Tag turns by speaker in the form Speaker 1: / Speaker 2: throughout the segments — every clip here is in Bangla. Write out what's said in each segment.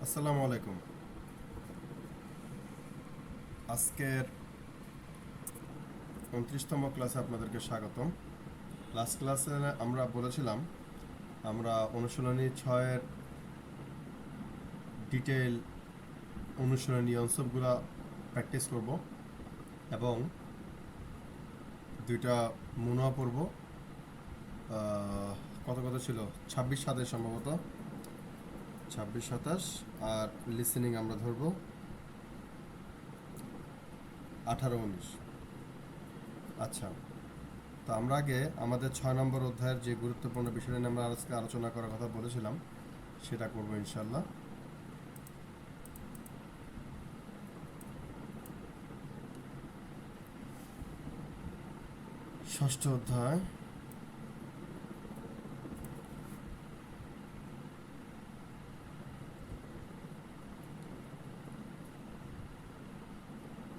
Speaker 1: আসসালামু আলাইকুম। আজকের 29তম ক্লাসে আপনাদেরকে স্বাগতম। লাস্ট ক্লাসে আমরা বলেছিলাম আমরা অনুশীলনী 6-এর ডিটেইল অনুশীলনী অংশগুলো প্র্যাকটিস করব এবং দুইটা মুনয়া পড়ব। কত কত ছিল? 26-27 সম্ভবত, 26-27। আর লিসেনিং আমরা ধরব 18-19। আচ্ছা, তো আমরা আগে আমাদের 6 নম্বর অধ্যায়ের যে গুরুত্বপূর্ণ বিষয়টা নিয়ে আমরা আজকে আলোচনা করার কথা বলেছিলাম সেটা করবো ইনশাল্লাহ। ষষ্ঠ অধ্যায়,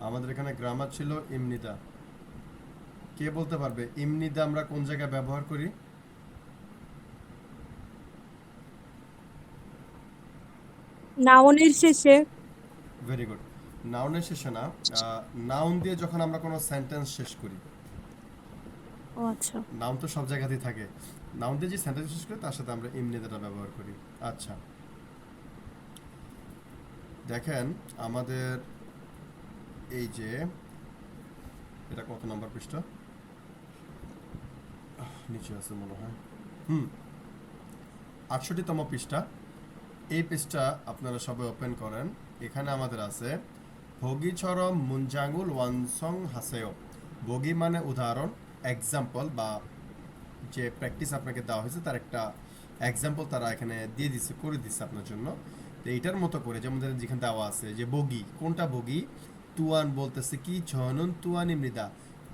Speaker 1: আমাদের এখানে গ্রামার ছিল ইমনিদা। কে বলতে পারবে ইমনিদা আমরা কোন জায়গায় ব্যবহার করি?
Speaker 2: নাউনের শেষে।
Speaker 1: Very good. নাউনের শেষে না, নাউন দিয়ে যখন আমরা কোনো সেন্টেন্স শেষ করি।
Speaker 2: ও আচ্ছা।
Speaker 1: নাউন তো সব জায়গাতেই থাকে, নাউন দিয়ে যে সেন্টেন্স শেষ করি তার সাথে আমরা ইমনিদাটা ব্যবহার করি। আচ্ছা, দেখেন আমাদের এই যে এটা কত নম্বর পৃষ্ঠা? নিচে আছে মনে হয়। 68তম পৃষ্ঠা। এই পৃষ্ঠা আপনারা সবাই ওপেন করেন। এখানে আমাদের আছে ভগিচরম মুঞ্জাঙ্গুল ওয়ানসং হাসেও। ভগি মানে উদাহরণ, এক্সাম্পল বা যে প্র্যাকটিস আপনাকে দেওয়া হয়েছে তার একটা এক্সাম্পল তারা এখানে দিয়ে দিচ্ছে, করে দিচ্ছে আপনার জন্য। তো এইটার মতো করে যেমন ধরেন যেখানে দেওয়া আছে যে বগি, কোনটা বগি? তুয়ান বলতেছে কি ছনন তুয়ান ইমনিদা,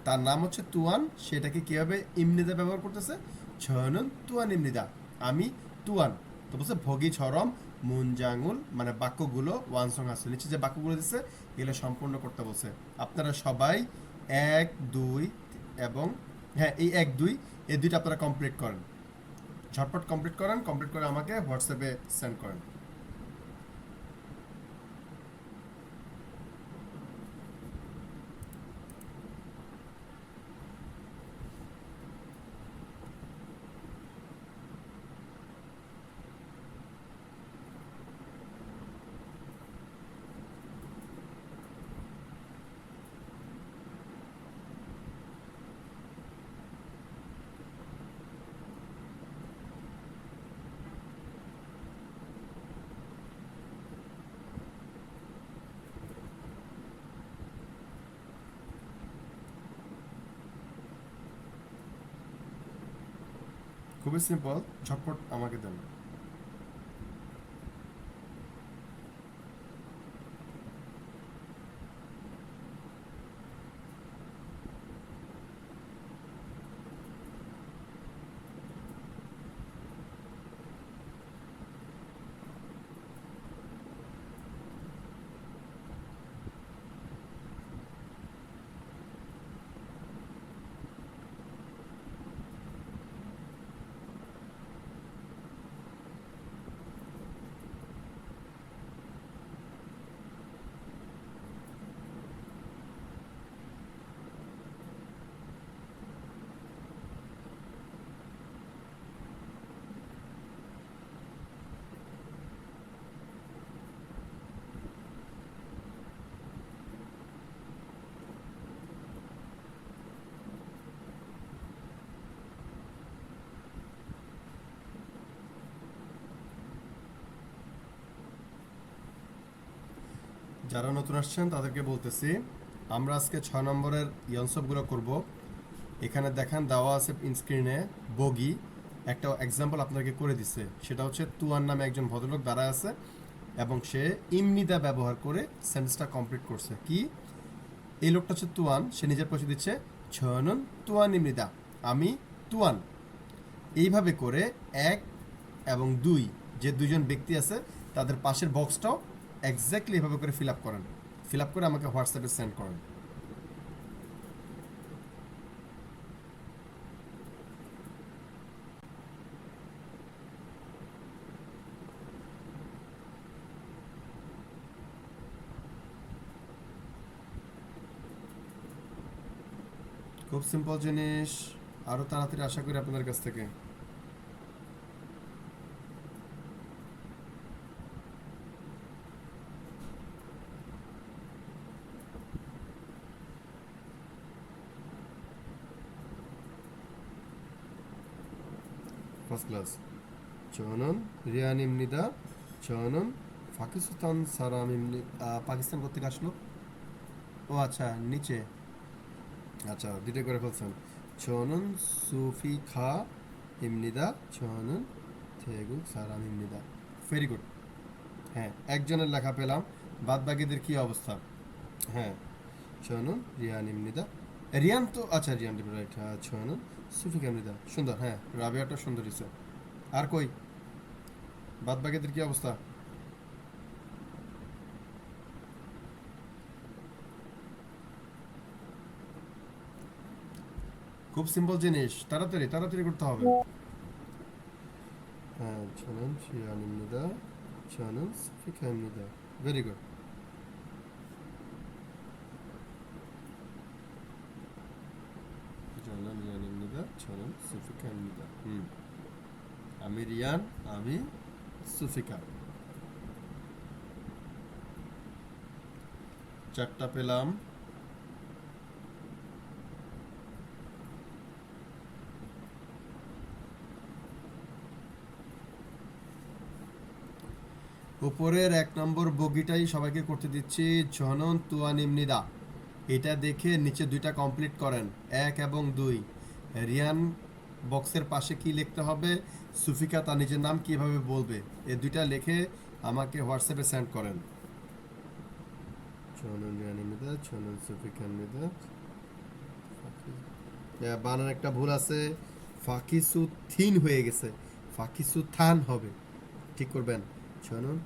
Speaker 1: তার নাম হচ্ছে তুয়ান, সেটাকে কিভাবে ইমনিদা ব্যবহার করতেছে? ছনন তুয়ান ইমনিদা, আমি তুয়ান। তো বলছে ভগি ছরম মুনজাঙ্গুল মানে বাক্যগুলো ওয়ানসং আসছে, নিচে যে বাক্যগুলো দিচ্ছে এগুলো সম্পূর্ণ করতে বলছে। আপনারা সবাই 1 2 এবং হ্যাঁ এই 1 2 এই দুইটা আপনারা কমপ্লিট করেন, ঝটপট কমপ্লিট করেন, কমপ্লিট করে আমাকে হোয়াটসঅ্যাপে সেন্ড করেন। খুবই সিম্পল, ঝটপট আমাকে দেন। যারা নতুন আসছেন তাদেরকে বলতেছি আমরা আজকে 6 নম্বরের ইয়নসবগুলো করব। এখানে দেখেন দেওয়া আছে স্ক্রিনে বগি, একটা এক্সাম্পল আপনাকে করে দিছে, সেটা হচ্ছে তুয়ান নামে একজন ভদ্রলোক দাঁড়ায় আছে এবং সে ইমনিদা ব্যবহার করে সেন্টেন্সটা কমপ্লিট করছে। কি? এই লোকটা হচ্ছে তুয়ান, সে নিজের পরিচয় দিচ্ছে ছয়নন তুয়ান ইমনিদা, আমি তুয়ান। এইভাবে করে 1 এবং 2 যে দুজন ব্যক্তি আছে তাদের পাশের বক্সটাও এক্স্যাক্টলি এভাবে করে ফিল আপ করেন, ফিল আপ করে আমাকে হোয়াটসঅ্যাপে সেন্ড করেন। খুব সিম্পল জিনিস, আরো তাড়াতাড়ি আশা করি আপনাদের কাছ থেকে। First class. চয়নন রিয়ান ইমনিদা, চয়নন পাকিস্তান সারাম ইমনি, পাকিস্তান কোথেকে আসলো? ও আচ্ছা, নিচে। আচ্ছা, দুটো করে ফেলছেন। চয়নন সুফি খা ইমনিদা, চয়নন থেগুক সারাম ইমনিদা। Very good. হ্যাঁ, একজনের লেখা পেলাম, বাদ বাকিদের কি অবস্থা? হ্যাঁ, চয়নন রিয়ান ইমনিদা, রিয়ান তো আচ্ছা, রিয়ান রাইট। হ্যাঁ, চয়নন সুফি ইমনিদা, সুন্দর। হ্যাঁ, রাবিয়াটা সুন্দর হয়েছে। আর কই বাদ বাকিদের কি অবস্থা? খুব সিম্পল জিনিস, তাড়াতাড়ি তাড়াতাড়ি করতে হবে। হ্যাঁ, চয়নন রিয়ান ইমনিদা, চয়নন সুফি ইমনিদা। Very good. চয়নন রিয়ান ইমনিদা, চয়নন সুফিকা ইমনিদা। আমি রিয়ান, আমি সুফিকা। চারটা পেলাম। উপরের 1 নম্বর বগিটাই সবাইকে করতে দিচ্ছি। জনন তুয়ান ইমনিদা, এটা দেখে নিচে দুইটা কমপ্লিট করেন, 1 এবং 2। রিয়ান বক্সের পাশে কি লিখতে হবে, সুফিকা তার নিজের নাম কিভাবে বলবে, এই দুইটা লিখে আমাকে হোয়াটসঅ্যাপে সেন্ড করেন। চয়নন রিয়ান ইমনিদা, চয়নন সুফিকা ইমনিদা। বানান একটা ভুল আছে, ফাকিসু থিন হয়ে গেছে, ফাকিসু থান হবে, ঠিক করবেন। চয়নন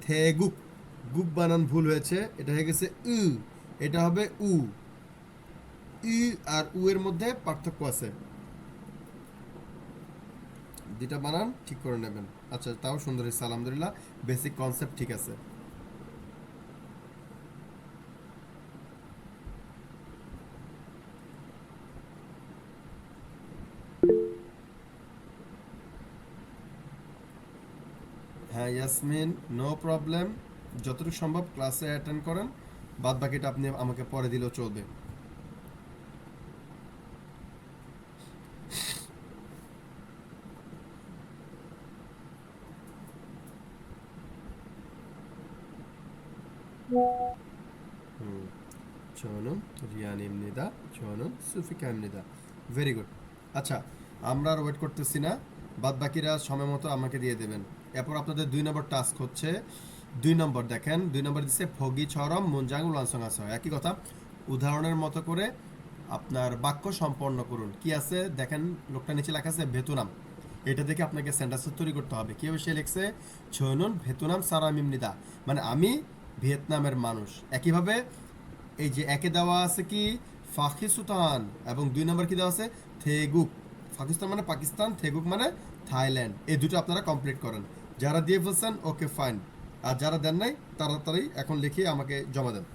Speaker 1: থেগুক, গুক বানান ভুল হয়েছে, এটা হয়ে গেছে উ, এটা হবে উ। ই আর উ এর মধ্যে পার্থক্য আছে, দুইটা বানান ঠিক করে নেবেন। আচ্ছা, তাও সুন্দর হয়েছে, আলহামদুলিল্লাহ, বেসিক কনসেপ্ট ঠিক আছে। হ্যাঁ ইয়াসমিন, নো প্রবলেম, যতটুকু সম্ভব ক্লাসে অ্যাটেন্ড করেন, বাদ বাকিটা আপনি আমাকে পরে দিলেও চলবে। হুম, চয়নন রিয়ান ইমনিদা, চয়নন সুফিকা ইমনিদা। Very good. আচ্ছা, আমরা আর ওয়েট করতেছি না, বাদ বাকিরা সময় মতো আমাকে দিয়ে দেবেন। এরপর আপনাদের 2 নম্বর টাস্ক হচ্ছে, 2 নম্বর দেখেন, 2 নম্বর দিচ্ছে ফগি ছরম মুনজাং লানসং আছে, একই কথা। উদাহরণের মতো করে আপনার বাক্য সম্পন্ন করুন। কি আছে দেখেন, লোকটা নিচে লেখা আছে ভেতুনাম, এটা দেখে আপনাকে সেন্টেন্স তৈরি করতে হবে। কীভাবে সে লিখছে, ছয়নুন ভেতুনাম সারাম ইমনিদা, মানে আমি ভিয়েতনামের মানুষ। একইভাবে এই যে একে দেওয়া আছে কি ফাকিস্তান, এবং 2 নম্বর কি দেওয়া আছে থেগুক। পাকিস্তান মানে পাকিস্তান, থেগুক মানে থাইল্যান্ড। এই দুটো আপনারা কমপ্লিট করেন। যারা দিয়ে ফেলছেন ওকে ফাইন, আর যারা দেন নাই তাড়াতাড়ি এখন লিখিয়ে আমাকে জমা দেন।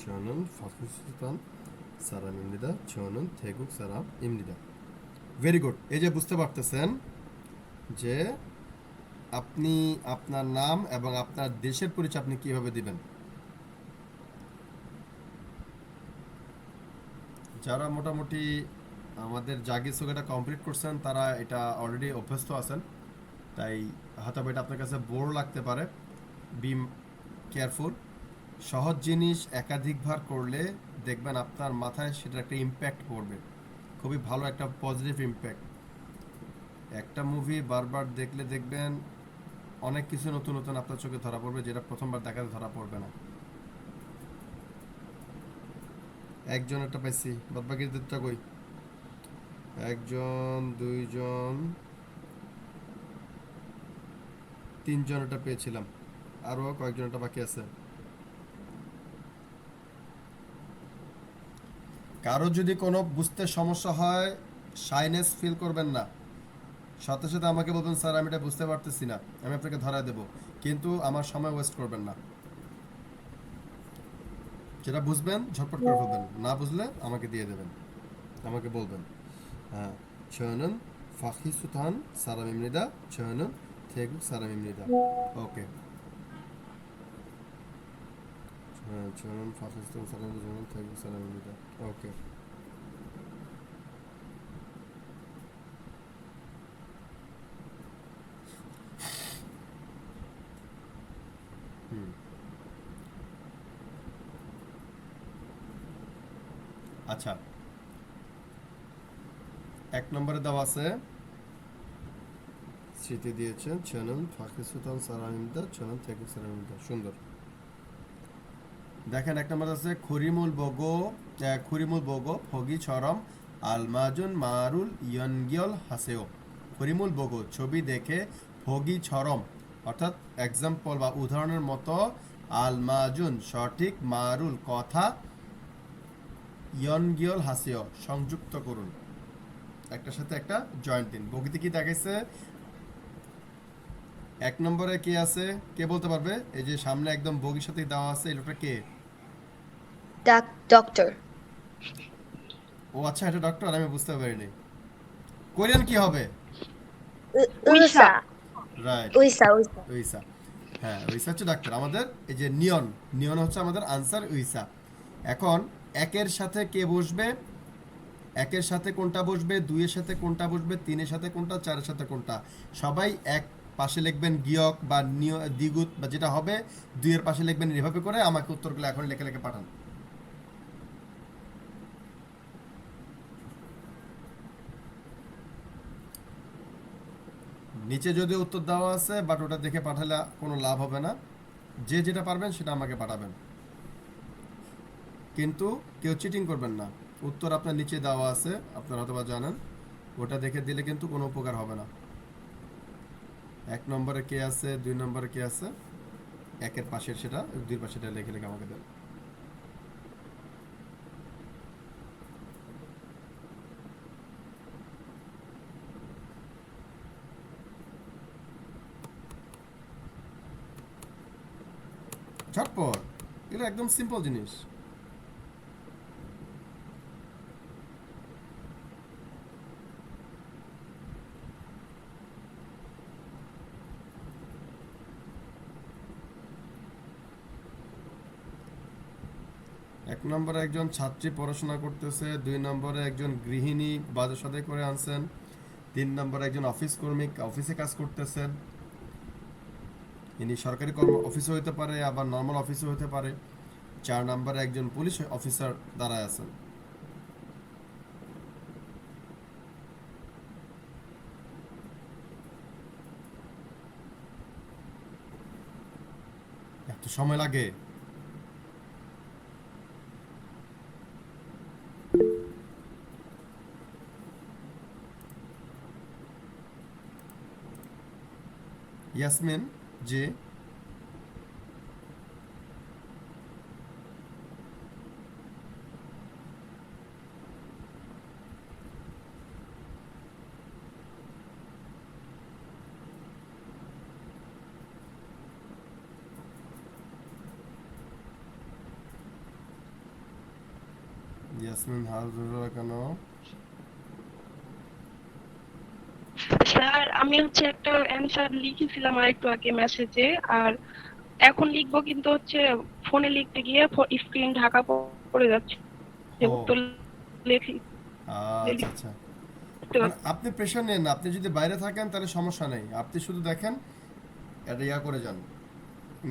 Speaker 1: 저는 파키স্তান সারাম ইমনিদা, 저는 태국 সারাম ইমনিদা। Very good. এই যে বুঝতে পারতেছেন যে আপনি আপনার নাম এবং আপনার দেশের পরিচয় আপনি কিভাবে দিবেন। যারা মোটামুটি আমাদের জাগি সোগাটা কমপ্লিট করছেন তারা এটা অলরেডি অভ্যস্ত আছেন, তাই হয়তো এটা আপনার কাছে বোর লাগতে পারে। Be careful. সহজ জিনিস একাধিকবার করলে দেখবেন আপনার মাথায় সেটার একটা ইম্প্যাক্ট পড়বে, খুবই ভালো একটা পজিটিভ ইম্প্যাক্ট। একটা মুভি বারবার দেখলে দেখবেন অনেক কিছু নতুন নতুন আপনার চোখে ধরা পড়বে, যেটা প্রথমবার দেখাতে ধরা পড়বে না। একজন একটা পাইছি, বাদ বাকিটা কই? একজন, দুইজন, তিনজন এটা পেয়েছিলাম, আরো কয়েকজন এটা বাকি আছে। কারো যদি কোনো বুঝতে সমস্যা হয়, শাইনেস ফিল করবেন না, সাথে সাথে আমাকে বলবেন স্যার আমি এটা বুঝতে পারতেছি না, আমি আপনাকে ধরা দেব, কিন্তু আমার সময় ওয়েস্ট করবেন না। যেটা বুঝবেন ঝটপট করে ফেলবেন, না বুঝলে আমাকে দিয়ে দেবেন, আমাকে বলবেন। হ্যাঁ, ছয়নন ফাঁকি সুথান সারামিমনিদা, ছয়নন থেগুক সারামিমনিদা। ওকে, ছয়নন ফাঁকি সুথান সারামিমনিদা, ছয়নন থেগুক সারামিমনিদা। ওকে। হুম, আচ্ছা, এক নম্বরে দেওয়া আছে, স্মৃতি দিয়েছেন ছয়নন ফাঁকি সুথান সারামিমনিদা, ছয়নন থেগুক সারামিমনিদা। সুন্দর। দেখেন এক নম্বর আছে খুরিমুল বগো ফগি ছরম আলমাজুন মারুল ইয়নগিয়ল হাসেও। খুরিমুল বগো ছবি দেখে, ফগি ছরম অর্থাৎ এক্সাম্পল বা উদাহরণের মতো, আলমাজুন সঠিক, মারুল কথা, ইয়নগিয়ল হাসেও সংযুক্ত করুন, একটার সাথে একটা জয়েন্ট দিন। বগিতে কি দেখাইছে? এক নম্বরে কে আছে, কে বলতে পারবে? এই যে সামনে একদম বগির সাথে দেওয়া আছে, এটা কে?
Speaker 3: ডক্টর।
Speaker 1: ও আচ্ছা, এটা ডক্টর, আমি বুঝতে পারিনি। কোরিয়ান কি হবে?
Speaker 3: উইসা।
Speaker 1: রাইট,
Speaker 3: উইসা উইসা।
Speaker 1: উইসা। হ্যাঁ, উইসা হচ্ছে ডাক্তার। আমাদের এই যে নিয়ন, নিয়ন হচ্ছে আমাদের আনসার, উইসা। এখন একের সাথে কে বসবে, একের সাথে কোনটা বসবে, দুইয়ের সাথে কোনটা বসবে, তিনের সাথে কোনটা, চারের সাথে কোনটা, সবাই এক পাশে লিখবেন গিয়ক বা দ্বিগুত বা যেটা হবে, দুইয়ের পাশে লিখবেন। এভাবে করে আমাকে উত্তরগুলো এখন লেখে লেখে পাঠান। নিচে যদি উত্তর দেওয়া আছে, বাট ওটা দেখে পাঠালে কোনো লাভ হবে না। যে যেটা পারবেন সেটা আমাকে পাঠাবেন, কিন্তু কেউ চিটিং করবেন না। উত্তর আপনার নিচে দেওয়া আছে, আপনারা হয়তো বা জানেন, ওটা দেখে দিলে কিন্তু কোনো উপকার হবে না। এক নম্বরে কে আছে, দুই নম্বরে কে আছে, একের পাশের সেটা, দুই পাশেটা লিখে লিখে আমাকে দেন। ঝটপট, এগুলো একদম সিম্পল জিনিস। এক নম্বরে একজন ছাত্রী পড়াশোনা করতেছে, দুই নম্বরে একজন গৃহিণী বাজার সদাই করে আনছেন, তিন নম্বরে একজন অফিস কর্মী অফিসে কাজ করতেছেন, ইনি সরকারি কর্ম অফিসও হতে পারে, আবার নর্মাল অফিসও হতে পারে। চার নম্বরে একজন পুলিশ অফিসার দাঁড়ায় আছেন। এত সময় লাগে? ইয়াসমিন জি। ইয়াসমিন হাল ধরে কেন?
Speaker 4: স্যার আমি হচ্ছে একটা অ্যান্সার লিখেছিলাম আর একটু আগে মেসেজে, আর এখন লিখবো কিন্তু হচ্ছে ফোনে লিখতে গিয়ে স্ক্রিন ঢাকা পড়ে যাচ্ছে,
Speaker 1: ও
Speaker 4: উত্তর লিখতে
Speaker 1: আচ্ছা আচ্ছা, মানে আপনি প্রেশার নেন না, আপনি যদি বাইরে থাকেন তাহলে সমস্যা নেই, আপনি শুধু দেখেন, এটা ইয়া করে যান,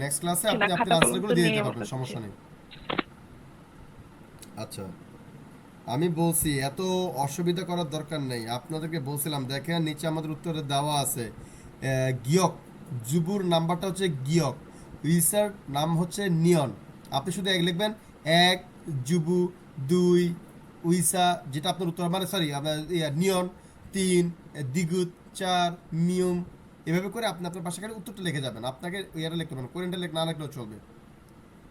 Speaker 1: নেক্সট ক্লাসে
Speaker 4: পারছি না,
Speaker 1: আপনি আপনার
Speaker 4: খাতা কলম
Speaker 1: আনসারগুলো
Speaker 4: তো
Speaker 1: দিয়ে
Speaker 4: নেই
Speaker 1: দিতে
Speaker 4: আমার
Speaker 1: পারবেন,
Speaker 4: কাছে।
Speaker 1: সমস্যা নেই। আচ্ছা, আমি বলছি এত অসুবিধা করার দরকার নেই, আপনাদেরকে বলছিলাম দেখেন নিচে আমাদের উত্তরে দেওয়া আছে গিয়ক, জুবুর নাম্বারটা হচ্ছে গিয়ক, উইসার নাম হচ্ছে নিয়ন। আপনি শুধু এক লিখবেন, এক, জুবু, দুই, উইসা যেটা আপনার উত্তর, মানে সরি আপনার নিয়ন, তিন, দিগুত, চার, মিউম, এভাবে করে আপনি আপনার পাশে উত্তরটা লিখে যাবেন। আপনাকে ইয়াটা লিখতে পারেন, কোরিয়ানটা না লিখলেও চলবে।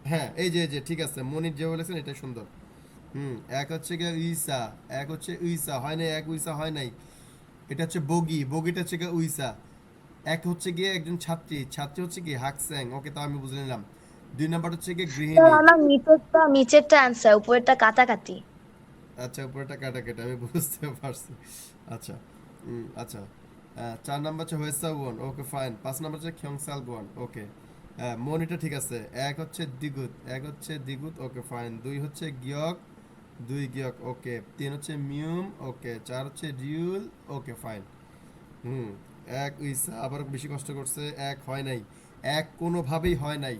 Speaker 1: হ্যাঁ, এই যে ঠিক আছে, মনির যে বলেছেন এটাই সুন্দর। এক হচ্ছে গিয়ে উইসা, এক হচ্ছে উইসা হয় নাই, এক উইসা হয় নাই, এটা হচ্ছে বগি, বগিটা হচ্ছে গিয়ে উইসা। এক হচ্ছে গিয়ে একজন ছাত্রী, ছাত্রী হচ্ছে কি হাকস্যাং, ওকে তাও আমি বুঝে নিলাম। দুই নাম্বার হচ্ছে গিয়ে
Speaker 3: স্যার
Speaker 1: গৃহিণী।
Speaker 3: আমার নিচেরটা অ্যান্সার, উপরেরটা কাটাকাটি।
Speaker 1: আচ্ছা, উপরেটা কাটা কেটে আমি বুঝতে পারছি। আচ্ছা, আচ্ছা, 4 নাম্বার হচ্ছে হোয়েসা ওয়ান, ওকে ফাইন। 5 নাম্বার হচ্ছে খিয়ংসাল গোয়ান, ওকে। মনিটা ঠিক আছে। এক হচ্ছে দিগুত, এক হচ্ছে দিগুত, ওকে ফাইন। দুই হচ্ছে গিয়ক, দুই গিয়ক, ওকে। তিন হচ্ছে মিউম, ওকে। চার হচ্ছে রিউল, ওকে ফাইন। হুম এক উইসা আবার বেশি কষ্ট করছে, এক হয় নাই, এক কোনোভাবেই হয় নাই।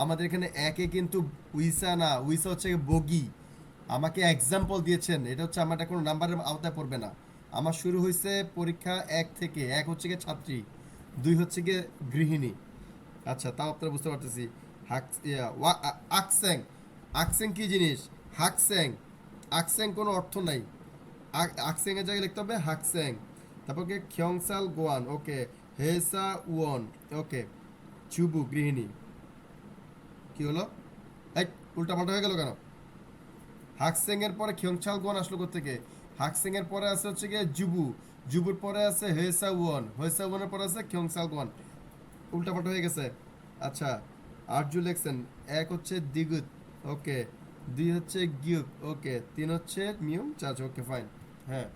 Speaker 1: আমাদের এখানে একে কিন্তু উইসা না, উইসা হচ্ছে বগি। আমাকে এক্সাম্পল দিয়েছেন, এটা হচ্ছে আমার কোনো নাম্বারের আওতায় পড়বে না। আমার শুরু হয়েছে পরীক্ষা এক থেকে, এক হচ্ছে গিয়ে ছাত্রী, দুই হচ্ছে গিয়ে গৃহিণী। আচ্ছা, তাও আপনারা বুঝতে পারতেছি। আকসেং, আকসেং কি জিনিস? হাকসেং, আকসেং কোনো অর্থ নাই। আকসেং এর জায়গায় লিখতে হবে হাকসেং। তারপর কি খিয়ংসাল গোয়ান, ওকে। হেসা উয়ন, ওকে। চুবু গৃহিণী। কি হলো? এই, উল্টা পাল্টা হয়ে গেল কেন? হাকসেং এর পরে খিয়ংসাল গোয়ান আসলো কোত্থেকে? হাকসেং এর পরে আছে হচ্ছে গিয়ে জুবু, জুবুর পরে আছে হেসা উয়ন, হেসা উয়নের পরে আছে খিয়ংসাল গোয়ান। উল্টা পাল্টা হয়ে গেছে। আচ্ছা, আরজু লেখছেন। এক হচ্ছে দিগুত, ওকে। দুই হচ্ছে গিউক, ওকে। তিন হচ্ছে মিউম, চার, ওকে ফাইন। হ্যাঁ,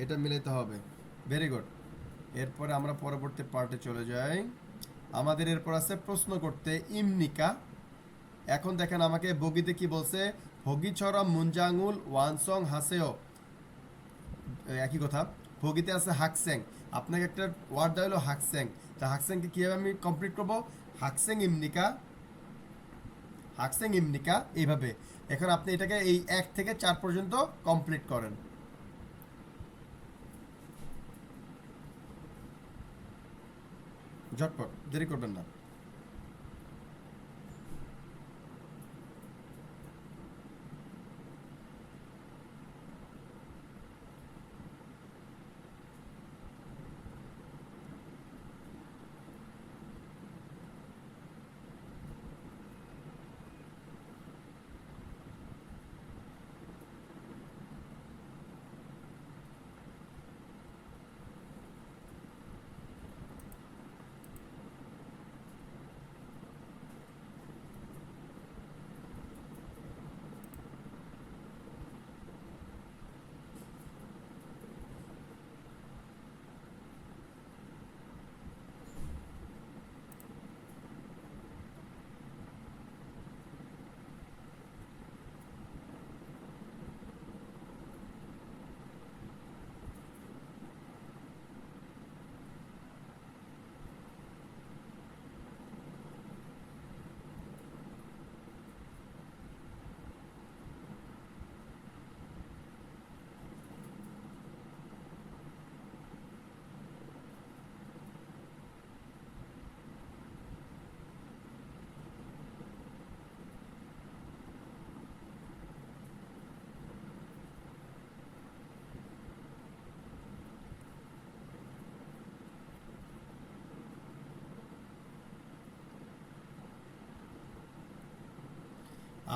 Speaker 1: এটা মিলাইতে হবে। Very good. এরপরে আমরা পরবর্তী পার্টে চলে যাই। আমাদের এরপর আছে প্রশ্ন করতে ইমনিকা। এখন দেখেন আমাকে বগিতে কি বলছে, হগিছরম মুনজাঙ্গুল ওয়ানসং হাসেও, একই কথা। বগিতে আছে হাকসেং, আপনাকে একটা ওয়ার্ড দেওয়া হলো হাকসেং। তা হাকসেংকে কীভাবে আমি কমপ্লিট করব? হাকসেং ইমনিকা, হাকসেং ইমনিকা, এইভাবে। এখন আপনি এটাকে এই 1 থেকে 4 পর্যন্ত কমপ্লিট করেন। ঝটপট, দেরি করবেন না।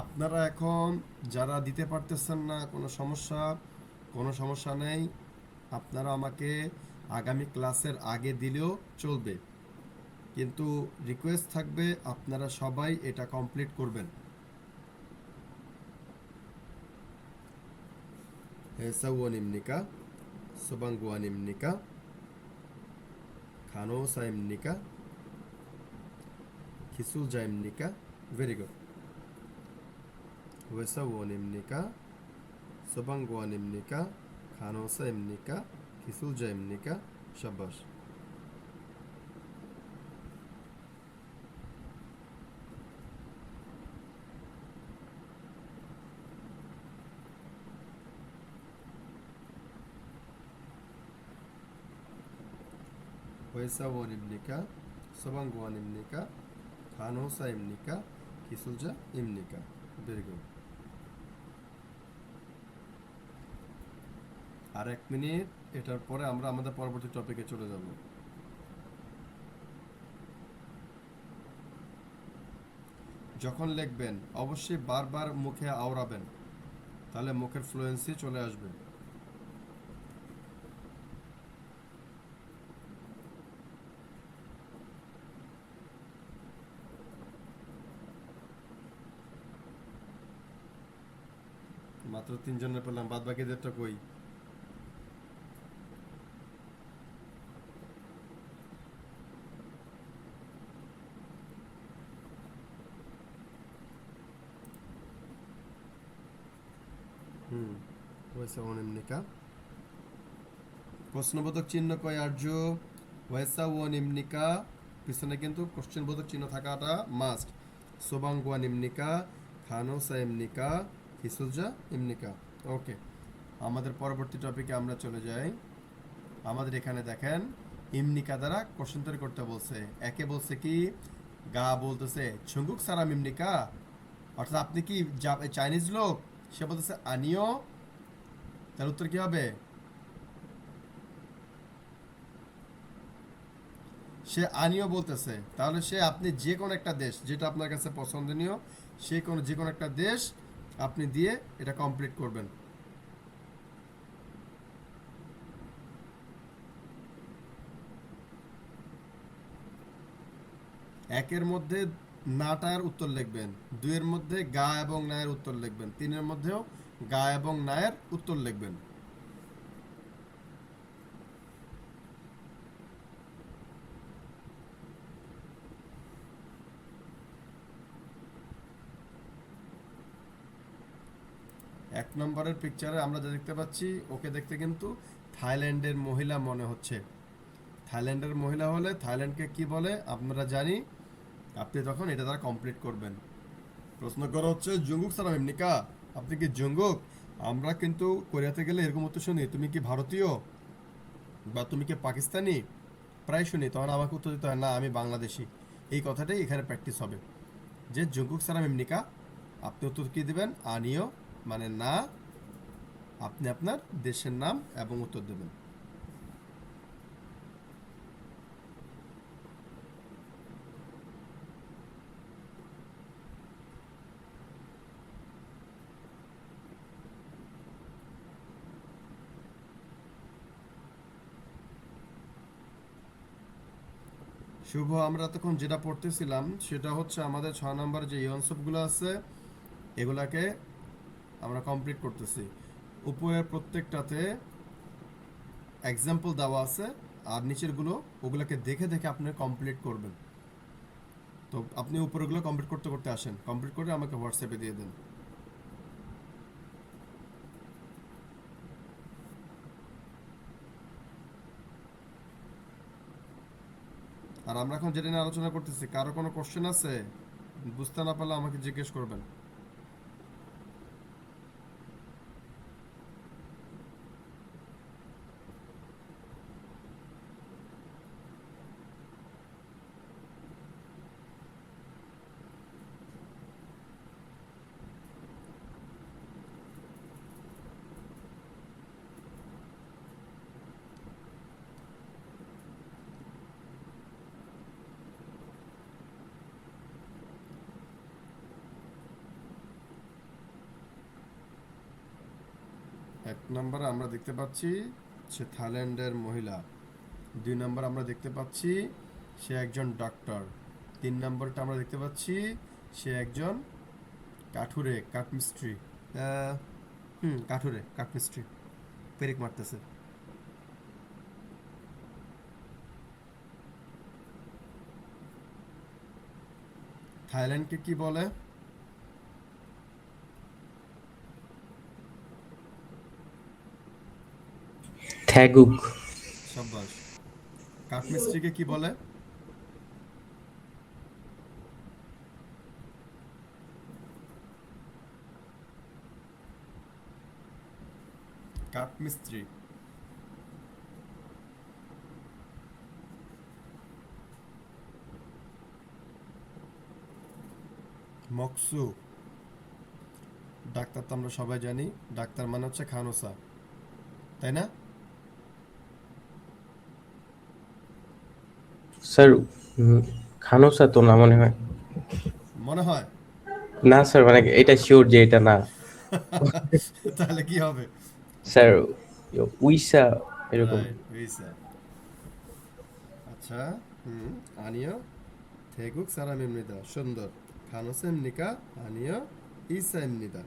Speaker 1: আপনারা এখন যারা দিতে পারতেছেন না, কোনো সমস্যা নেই। আপনারা আমাকে আগামী ক্লাসের আগে দিলেও চলবে, কিন্তু রিকোয়েস্ট থাকবে আপনারা সবাই এটা কমপ্লিট করবেন। হেসাউনিমনিকা, সুবাঙ্গুয়ানিমনিকা, খানোসাইমনিকা, খিসুলজাইমনিকা। Very good. ওয়েসাউনিমনিকা, সুবাঙ্গুয়ানিমনিকা, খানোসাইমনিকা, খিসুলজাইমনিকা। শাবাশ। ওয়েসাওয়ানিমনিকা, সোবাঙ্গুয়ানিমনিকা, খানহোসাইমনিকা, কিসুলজা ইমনিকা। Very good. আর 1 মিনিট, এটার পরে আমরা আমাদের পরবর্তী টপিকে চলে যাব। যখন লিখবেন অবশ্যই বারবার মুখে আওড়াবেন, তাহলে মুখের ফ্লুয়েন্সি চলে আসবে। মাত্র 3 জনের পেলাম, বাদ বাকিদেরটা কই? ওয়েসাওয়ানিমনিকা। প্রশ্নবোধক চিহ্ন কয় আর্য? ওয়েসাওয়ানিমনিকা, পিছনে কিন্তু কোশ্চেনবোধক চিহ্ন থাকাটা মাস্ট। সোবাঙ্গুয়ানিমনিকা, খানহোসাইমনিকা, কিসুলজা ইমনিকা। ওকে, আমাদের পরবর্তী টপিকে আমরা চলে যাই। আমাদের এখানে দেখেন ইমনিকা দ্বারা কোশ্চেন তৈরি করতে বলছে। একে বলছে কি, গা বলতেছে ছুঙ্গুক সারাম ইমনিকা, অর্থাৎ আপনি কি চাইনিজ লোক? সে বলতেছে আনিও, তার উত্তর কি হবে? সে আনিও বলতেছে, তাহলে সে আপনি যে কোনো একটা দেশ যেটা আপনার কাছে পছন্দনীয়, যে কোনো একটা দেশ আপনি দিয়ে এটা কমপ্লিট করবেন। একের মধ্যে নাটার উত্তর লিখবেন, 2 এর মধ্যে গা এবং নায়ের উত্তর লিখবেন, 3-এর মধ্যেও গা এবং নায়ের উত্তর লিখবেন। এক নম্বরের পিকচারে আমরা যা দেখতে পাচ্ছি, ওকে দেখতে কিন্তু থাইল্যান্ডের মহিলা মনে হচ্ছে। থাইল্যান্ডের মহিলা হলে থাইল্যান্ডকে কি বলে আপনারা জানি, আপনি তখন এটা দ্বারা কমপ্লিট করবেন। প্রশ্ন করা হচ্ছে জঙ্গুক সালাম এমনিকা, আপনি কি জঙ্গুক? আমরা কিন্তু কোরিয়াতে গেলে এরকম উত্তর শুনি, তুমি কি ভারতীয় বা তুমি কি পাকিস্তানি, প্রায় শুনি। তখন আমাকে উত্তর দিতে হয় না, আমি বাংলাদেশি। এই কথাটাই এখানে প্র্যাকটিস হবে যে জঙ্গুক সালাম এমনিকা, আপনি উত্তর কি দেবেন? আনিও মানে না, আপনি আপনার দেশের নাম এবং উত্তর দেবেন। শুভ, আমরা তখন যেটা পড়তেছিলাম সেটা হচ্ছে আমাদের 6 নম্বর যে ইয়নসবগুলো আছে এগুলাকে আমরা কমপ্লিট করতেছি। উপরের প্রত্যেকটাতে এক্সাম্পল দেওয়া আছে, আর নিচেরগুলো ওগুলোকে দেখে দেখে আপনি কমপ্লিট করবেন। তো আপনি উপরেগুলো কমপ্লিট করতে করতে আসেন, কমপ্লিট করে আমাকে হোয়াটসঅ্যাপে দিয়ে দেন। আর আমরা এখন যেটা নিয়ে আলোচনা করতেছি, কারো কোনো কোশ্চেন আছে? বুঝতে না পারলে আমাকে জিজ্ঞেস করবেন। এক নম্বরে আমরা দেখতে পাচ্ছি সে থাইল্যান্ডের মহিলা। 2 নম্বর আমরা দেখতে পাচ্ছি সে একজন ডক্টর। 3 নম্বরটা আমরা দেখতে পাচ্ছি সে একজন কাঠমিস্ত্রি। কাঠমিস্ত্রি পেরেক মারতেছে। থাইল্যান্ডকে কি বলে?
Speaker 5: থ্যাগুক।
Speaker 1: সাব্বাস। কাঠমিস্ত্রিকে কি বলে? কাঠমিস্ত্রি। মকসু, ডাক্তার তো আমরা সবাই জানি, ডাক্তার মানে হচ্ছে খানুসা, তাই না?
Speaker 5: স্যার খানুসা তো না মনে হয়।
Speaker 1: মনে হয়।
Speaker 5: না স্যার, মানে এটা শিওর যে এটা না।
Speaker 1: তাহলে কি হবে?
Speaker 5: স্যার উইসা এরকম।
Speaker 1: রাইট, হইছে। আচ্ছা, আনিও 태국 사람입니다. সুন্দর। খানুসা입니까? 아니요. 이사입니다.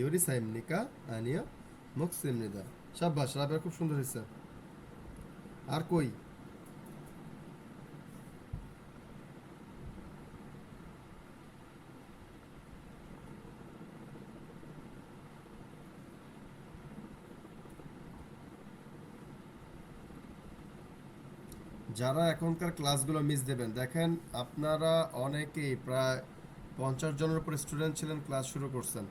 Speaker 1: 요리사입니까? 아니요. 목수입니다. শাবাশ, রাবেয়া খুব সুন্দর হয়েছে। আর কই? যারা এখনকার ক্লাসগুলো মিস দেবেন, দেখেন আপনারা অনেকেই প্রায় 50 জনের উপর স্টুডেন্ট ছিলেন, ক্লাস শুরু করছেন।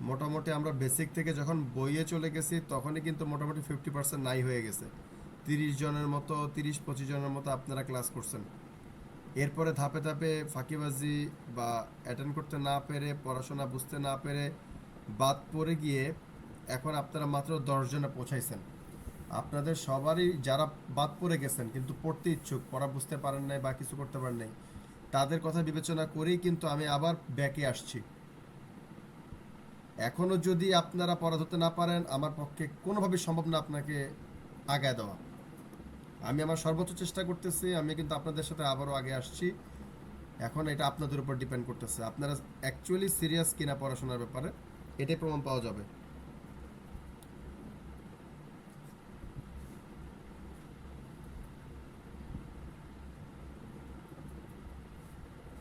Speaker 1: মোটামুটি আমরা বেসিক থেকে যখন বইয়ে চলে গেছি তখনই কিন্তু মোটামুটি 50% নাই হয়ে গেছে। 30 জনের মতো, 30-25 জনের মতো আপনারা ক্লাস করছেন। এরপরে ধাপে ধাপে ফাঁকিবাজি বা অ্যাটেন্ড করতে না পেরে, পড়াশোনা বুঝতে না পেরে বাদ পড়ে গিয়ে এখন আপনারা মাত্র 10 জনে পৌঁছাইছেন। আপনাদের সবারই যারা বাদ পড়ে গেছেন কিন্তু পড়তে ইচ্ছুক, পড়া বুঝতে পারেন নাই বা কিছু করতে পারেন নাই, তাদের কথা বিবেচনা করেই কিন্তু আমি আবার ব্যাকে আসছি। এখনও যদি আপনারা পড়া ধরতে না পারেন, আমার পক্ষে কোনোভাবেই সম্ভব না আপনাকে আগায় দেওয়া। আমি আমার সর্বোচ্চ চেষ্টা করতেছি, আমি কিন্তু আপনাদের সাথে আবারও আগে আসছি। এখন এটা আপনাদের উপর ডিপেন্ড করতেছে আপনারা অ্যাকচুয়ালি সিরিয়াস কিনা পড়াশোনার ব্যাপারে, এটাই প্রমাণ পাওয়া যাবে।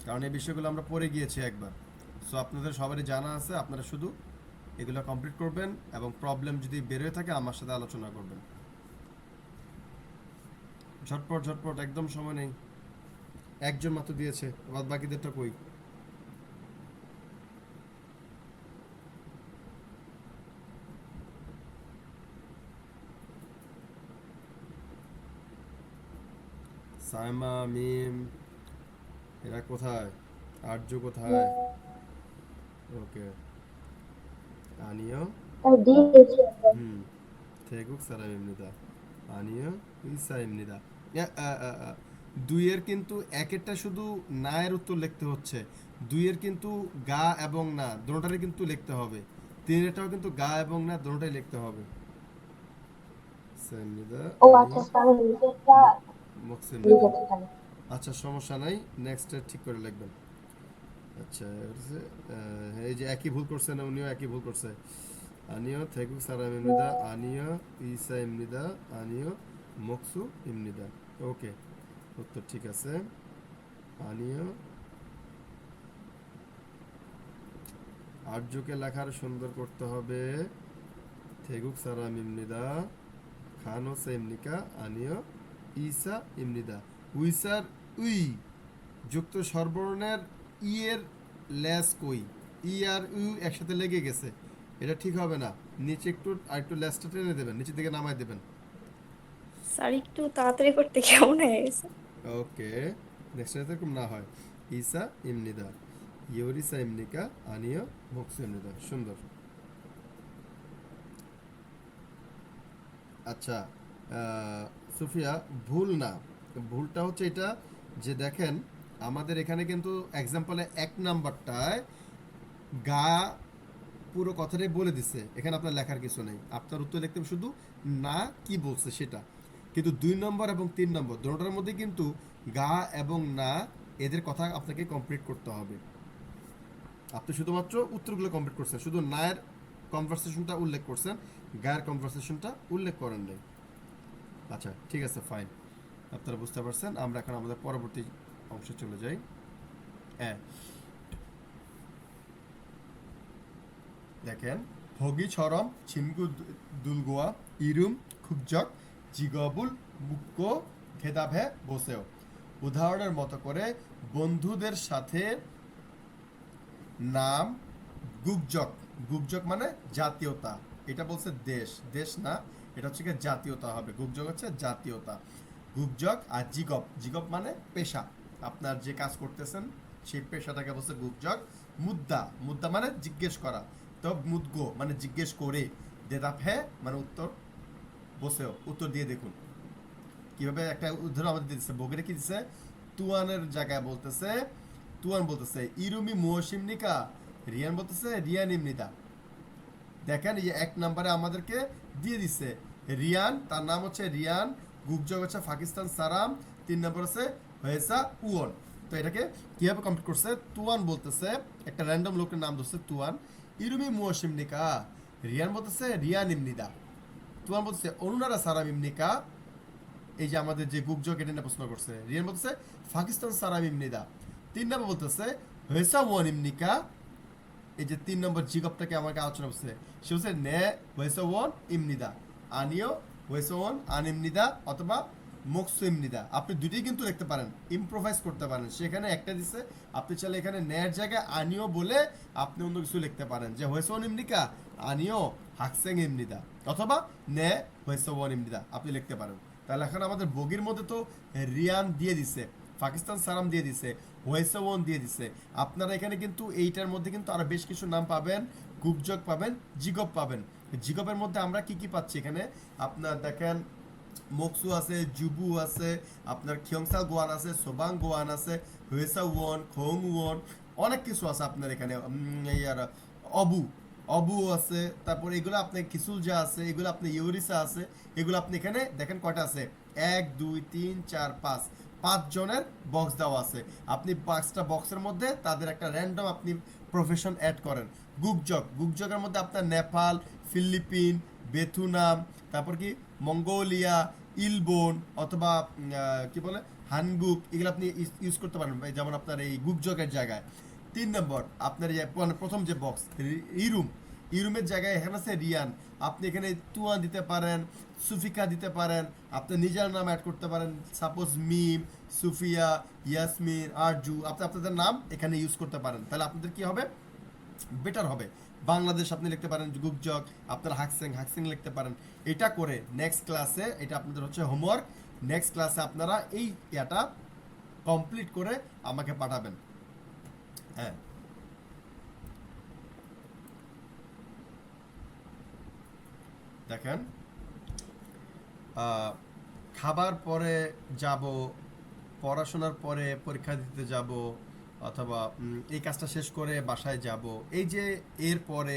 Speaker 1: কারণ এই বিষয়গুলো আমরা পড়ে গিয়েছি একবার, সো আপনাদের সবারই জানা আছে। আপনারা শুধু এগুলো কমপ্লিট করবেন এবং প্রবলেম যদি বের হয়ে থাকে আমার সাথে আলোচনা করবেন। ঝটপট ঝটপট, একদম সময় নেই। একজন মাত্র দিয়েছে, বাদ বাকিদেরটা কই? সাইমা, মিম, এরা কোথায়? আর্য কোথায়? ওকে, আনিও 태국 사람입니다. 아니요, 이사입니다. দুইয়ের কিন্তু একেরটা শুধু না এর উত্তর লিখতে হচ্ছে, দুইয়ের কিন্তু গা এবং না দুটোটারই কিন্তু লিখতে হবে, তিনেরটাও কিন্তু গা এবং না দুটোটাই লিখতে হবে। সাইমিদা,
Speaker 3: আচ্ছা, তাহলে নিচেরটা
Speaker 1: মুকসিমিদা।
Speaker 3: ঠিক আছে তাহলে।
Speaker 1: আচ্ছা, সমস্যা নাই, নেক্সট ঠিক করে লিখবেন। আচ্ছা, এই যে একই ভুল করছে না, উনিও একই ভুল করছে। 아니요, 태국 사람입니다. 아니요, 이사입니다. 아니요, 목수입니다. ওকে, উত্তর ঠিক আছে। আনিও, আর্যকে লেখার সুন্দর করতে হবে। 태국 사람입니다. খানুসাইমনিকা, আনিও, ইসা ইমনিদা। উইসার উই যুক্ত স্বরবর্ণের ই এর ল্যাস কই? ই আর ইউ একসাথে লেগে গেছে, এটা ঠিক হবে না। নিচে একটু আর একটু ল্যাসটা টেনে দেবেন, নিচের দিকে নামাই দেবেন।
Speaker 2: স্যার একটু তাড়াতাড়ি করতে কেমন হয়ে গেছে?
Speaker 1: ওকে, নেক্সট এরকম না হয়। ইসা ইমনিদা, ইউরিসা ইমনিকা, আনিও, মুকসু ইমনিদা। সুন্দর। আচ্ছা, সুফিয়া, ভুল না, ভুলটা হচ্ছে এটা যে দেখেন আমাদের এখানে কিন্তু এক্সাম্পলে 1 নাম্বারটায় গা পুরো কথাটাই বলে দিচ্ছে, এখানে আপনার লেখার কিছু নেই, আপনার উত্তর লিখতে হবে শুধু না কি বলছে সেটা। কিন্তু 2 নম্বর এবং 3 নম্বর দুটোটার মধ্যে কিন্তু গা এবং না এদের কথা আপনাকে কমপ্লিট করতে হবে। আপনি শুধুমাত্র উত্তরগুলো কমপ্লিট করছেন, শুধু নায়ের কনভারসেশনটা উল্লেখ করছেন, গায়ের কনভারসেশনটা উল্লেখ করেন নাই। আচ্ছা, ঠিক আছে, ফাইন, আপনারা বুঝতে পারছেন। আমরা এখন আমাদের পরবর্তী অংশে চলে যাই। হ্যাঁ, দেখেন, হগিছরম ছিমগু দুলগোয়া ইরুম খুবজক জিগবুল মুক্কো খেদাভে বসেও। উদাহরণের মতো করে বন্ধুদের সাথে নাম গুকজক, গুকজক মানে জাতীয়তা, এটা বলছে দেশ, দেশ না, এটা হচ্ছে কি জাতীয়তা হবে। গুকজক হচ্ছে জাতীয়তা, গুকজক। আর জিগপ, জিগপ মানে পেশা, আপনার যে কাজ করতেছেন সেই পেশাটাকে বলছে গুগজগ। মুদ্দা, মুদ্দা মানে জিজ্ঞেস করা, তো মুদগো মানে জিজ্ঞেস করে, দেদাপ হ্যাঁ মানে উত্তর, বসেও উত্তর দিয়ে দেখুন কিভাবে একটা উদাহরণ আমাদের দিচ্ছে। বগেরে কি দিচ্ছে, তুয়ানের জায়গায় বলতেছে, তুয়ান বলতেছে ইরুমি মুহসিমনিকা, রিয়ান বলতেছে রিয়ান ইমনিদা। দেখেন এই যে 1 নম্বরে আমাদেরকে দিয়ে দিচ্ছে রিয়ান, তার নাম হচ্ছে রিয়ান, গুগজগ হচ্ছে পাকিস্তান সারাম, 3 নম্বর হচ্ছে হয়েসা উয়ন। তো এটাকে কিভাবে কমপ্লিট করছে, তুয়ান বলতেছে একটা র্যান্ডম লোকের নাম ধরছে তুয়ান, ইরুমি মুহসিমনিকা, রিয়ান বলতেছে রিয়ান ইমনিদা, তুয়ান বলতেছে অনুনারা সারাম ইমনিকা। এই যে আমাদের যে গুগজগ এটা নিয়ে প্রশ্ন করছে, রিয়ান বলতেছে পাকিস্তান সারাম ইমনিদা। 3 নম্বর বলতেছে হয়েসা ওয়ান ইমনিকা। এই যে 3 নম্বর জিগপটাকে আমাকে আলোচনা করছে, সে হচ্ছে নে হয়েসা ওয়ান ইমনিদা, আনিও হয়েসা ওয়ান আনিমনিদা অথবা মুকসু ইমনিদা। আপনি দুটোই কিন্তু লিখতে পারেন, ইম্প্রোভাইজ করতে পারেন। সেখানে একটা দিচ্ছে, আপনি চাইলে এখানে নের জায়গায় আনিও বলে আপনি অন্য কিছু লিখতে পারেন, যে হয়েসা ওয়ান ইমনিকা আনিও হাকসেং ইমনিদা, অথবা নে হয়েসা ওয়ান ইমনিদা আপনি লিখতে পারেন। তাহলে এখন আমাদের বগির মধ্যে তো রিয়ান দিয়ে দিছে, পাকিস্তান সারাম দিয়ে দিছে, ওয়েসা ওয়ান দিয়ে দিছে। আপনারা এখানে কিন্তু এইটার মধ্যে কিন্তু আরো বেশ কিছু নাম পাবেন, গুগজগ পাবেন, জিগপ পাবেন। জিগপের মধ্যে আমরা কি কি পাচ্ছি এখানে, আপনার দেখেন মকসু আছে, জুবু আছে, আপনার খিয়ংসাল গোয়ান আছে, সোবাং গোয়ান আছে, ওয়েসা ওয়ান, খোং ওয়ান, অনেক কিছু আছে আপনার এখানে। ইয়ার অবু, অবু আছে, তারপর এগুলো আপনি কিসুলজা আছে, এগুলো আপনি ইউরিসা আছে, এগুলো আপনি এখানে দেখেন কয়টা আছে, 1 2 3 4 5, 5 জনের বক্স দেওয়া আছে। আপনি 5টা বক্সের মধ্যে তাদের একটা র্যান্ডম আপনি প্রফেশন অ্যাড করেন। গুগজগ, গুগজগের মধ্যে আপনার নেপাল, ফিলিপিন, বেথুনাম, তারপর কি মঙ্গোলিয়া, ইলবোন অথবা কি বলে হানগুক, এগুলো আপনি ইউজ করতে পারেন, যেমন আপনার এই গুগজগের জায়গায়। 3 নম্বর আপনার প্রথম যে বক্স ইরুম, ইরুমের জায়গায় এখানে আছে রিয়ান, আপনি এখানে তুয়ান দিতে পারেন, সুফিকা দিতে পারেন, আপনি নিজের নাম অ্যাড করতে পারেন, সাপোজ মিম, সুফিয়া, ইয়াসমিন, আরজু, আপনি আপনাদের নাম এখানে ইউজ করতে পারেন। তাহলে আপনাদের কি হবে, বেটার হবে। বাংলাদেশ আপনি লিখতে পারেন গুগজগ, আপনার হাকসেং, হাকসেং লিখতে পারেন। এটা করে নেক্সট ক্লাসে, এটা আপনাদের হচ্ছে হোমওয়ার্ক, নেক্সট ক্লাসে আপনারা এই ইয়াটা কমপ্লিট করে আমাকে পাঠাবেন। হ্যাঁ, দেখেন খাবার পরে যাব, পড়াশোনার পরে পরীক্ষা দিতে যাব, অথবা এই কাজটা শেষ করে বাসায় যাব, এই যে এর পরে,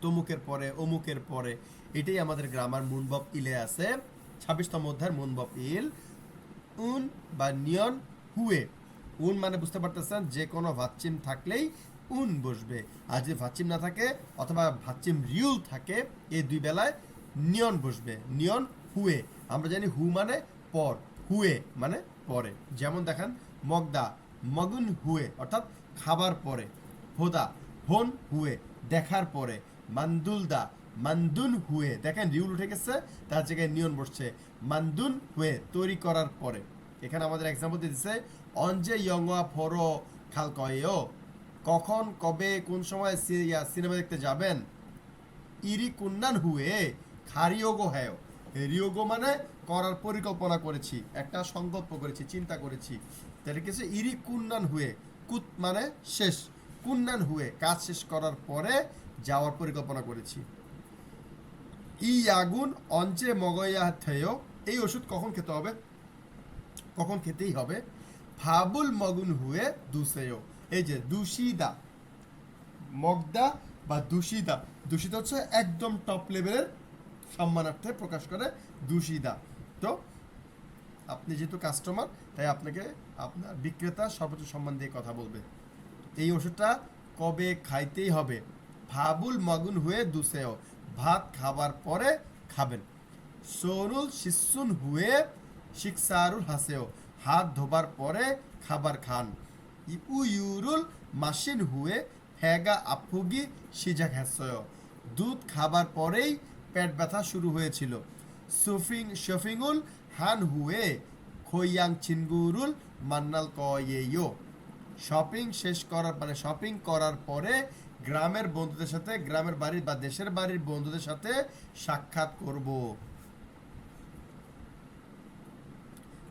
Speaker 1: তমুকের পরে, অমুকের পরে, এটাই আমাদের গ্রামার মুনবব ইলে আছে। 26তম অধ্যায়ের মুনবব ইল। উন বা নিয়ন হুয়ে, উন মানে বুঝতে পারতেছেন যে কোনো ভাচ্চিম থাকলেই উন বসবে, আর যদি ভাচ্চিম না থাকে অথবা ভাচ্চিম রিউল থাকে, এই দুই বেলায় নিয়ন বসবে। নিয়ন হুয়ে, আমরা জানি হু মানে পর, হুয়ে মানে পরে। যেমন দেখেন মগদা, মগুন হুয়ে অর্থাৎ খাবার পরে। হোদা, হন হুয়ে দেখার পরে। মান্দুলদা, মান্দুন হুয়ে, দেখেন রিউল উঠে গেছে, তার জায়গায় নিয়ন বসছে। মান্দুন হুয়ে তৈরি করার পরে। এখানে আমাদের এক্সাম্পল দিতেছে অনজে ইয়ংওয়া ফরো খাল কয়েও, কখন কবে কোন সময় সিনেমা দেখতে যাবেন। ইরি কুন্নান হুয়ে খারিওগো হ্যাও, রিওগো মানে করার পরিকল্পনা করেছি, একটা সংকল্প করেছি, চিন্তা করেছি। তাহলে কিছু ইরি কুন্নান হুয়ে, কুত মানে শেষ, কুন্নান হুয়ে কাজ শেষ করার পরে যাওয়ার পরিকল্পনা করেছি। ই আগুন অঞ্চে মগয়া থেয়, এই ওষুধ কখন খেতে হবে, কখন খেতেই হবে। ফাবুল মগুন হুয়ে দুসেয়, এই যে দুশিদা, মগদা বা দুশিদা, দূষিত হচ্ছে একদম টপ লেভেলের সম্মানার্থে প্রকাশ করে দুশিদা। তো আপনি যেহেতু কাস্টমার, তাই আপনাকে আপনার বিক্রেতা সর্বোচ্চ সম্মান দিয়ে কথা বলবে। এই ওষুধটা কবে খাইতেই হবে। ফাবুল মগুন হুয়ে দুসেও, ভাত খাবার পরে খাবেন। সোনুল শিশুন হুয়ে শিকসারুল হাসেও, হাত ধোবার পরে খাবার খান। ইউরুল মাসিন হুয়ে হেগা আফুগি সিজা ঘ্যাসয়, দুধ খাবার পরেই পেট ব্যথা শুরু হয়েছিল। শফিংউল হান হুয়ে খৈয়াং চিনগুরুল মান্নাল কয়েও, শপিং শেষ করার মানে শপিং করার পরে গ্রামের বন্ধুদের সাথে, গ্রামের বাড়ির বা দেশের বাড়ির বন্ধুদের সাথে সাক্ষাৎ করব।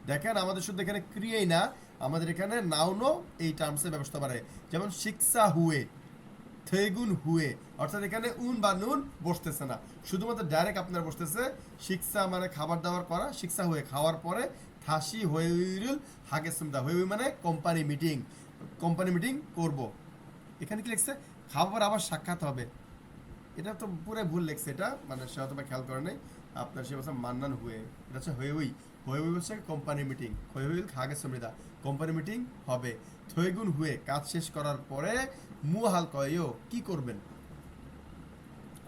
Speaker 1: দেখেন আমাদের শুধু এখানে ক্রিয়াই না, আমাদের এখানে নাউনও এই টার্মসে ব্যবস্থা পারে, যেমন শিক্ষা হুয়ে, থেগুন হুয়ে, অর্থাৎ এখানে উন বা নুন বসতেছে না, শুধুমাত্র ডাইরেক্ট আপনার বসতেছে শিক্ষা মানে খাবার দাবার করা, শিক্ষা হুয়ে খাওয়ার পরে, থাসি হইরুল হাগে সুমদা, হই মানে কোম্পানি মিটিং করব। এখানে কি লিখছে খাবার আবার সাক্ষাৎ হবে, এটা তো পুরো ভুল লিখছে, এটা মানে সে হয়তো বা খেয়াল করে নাই আপনার, সে বলছে মান্নান হুয়ে, এটা হচ্ছে হই হই হচ্ছে কোম্পানি মিটিং, হই খাগে সুমদা কোম্পানি মিটিং হবে। থইগুন হুয়ে কাজ শেষ করার পরে মুহাল কয়ও কি করবেন।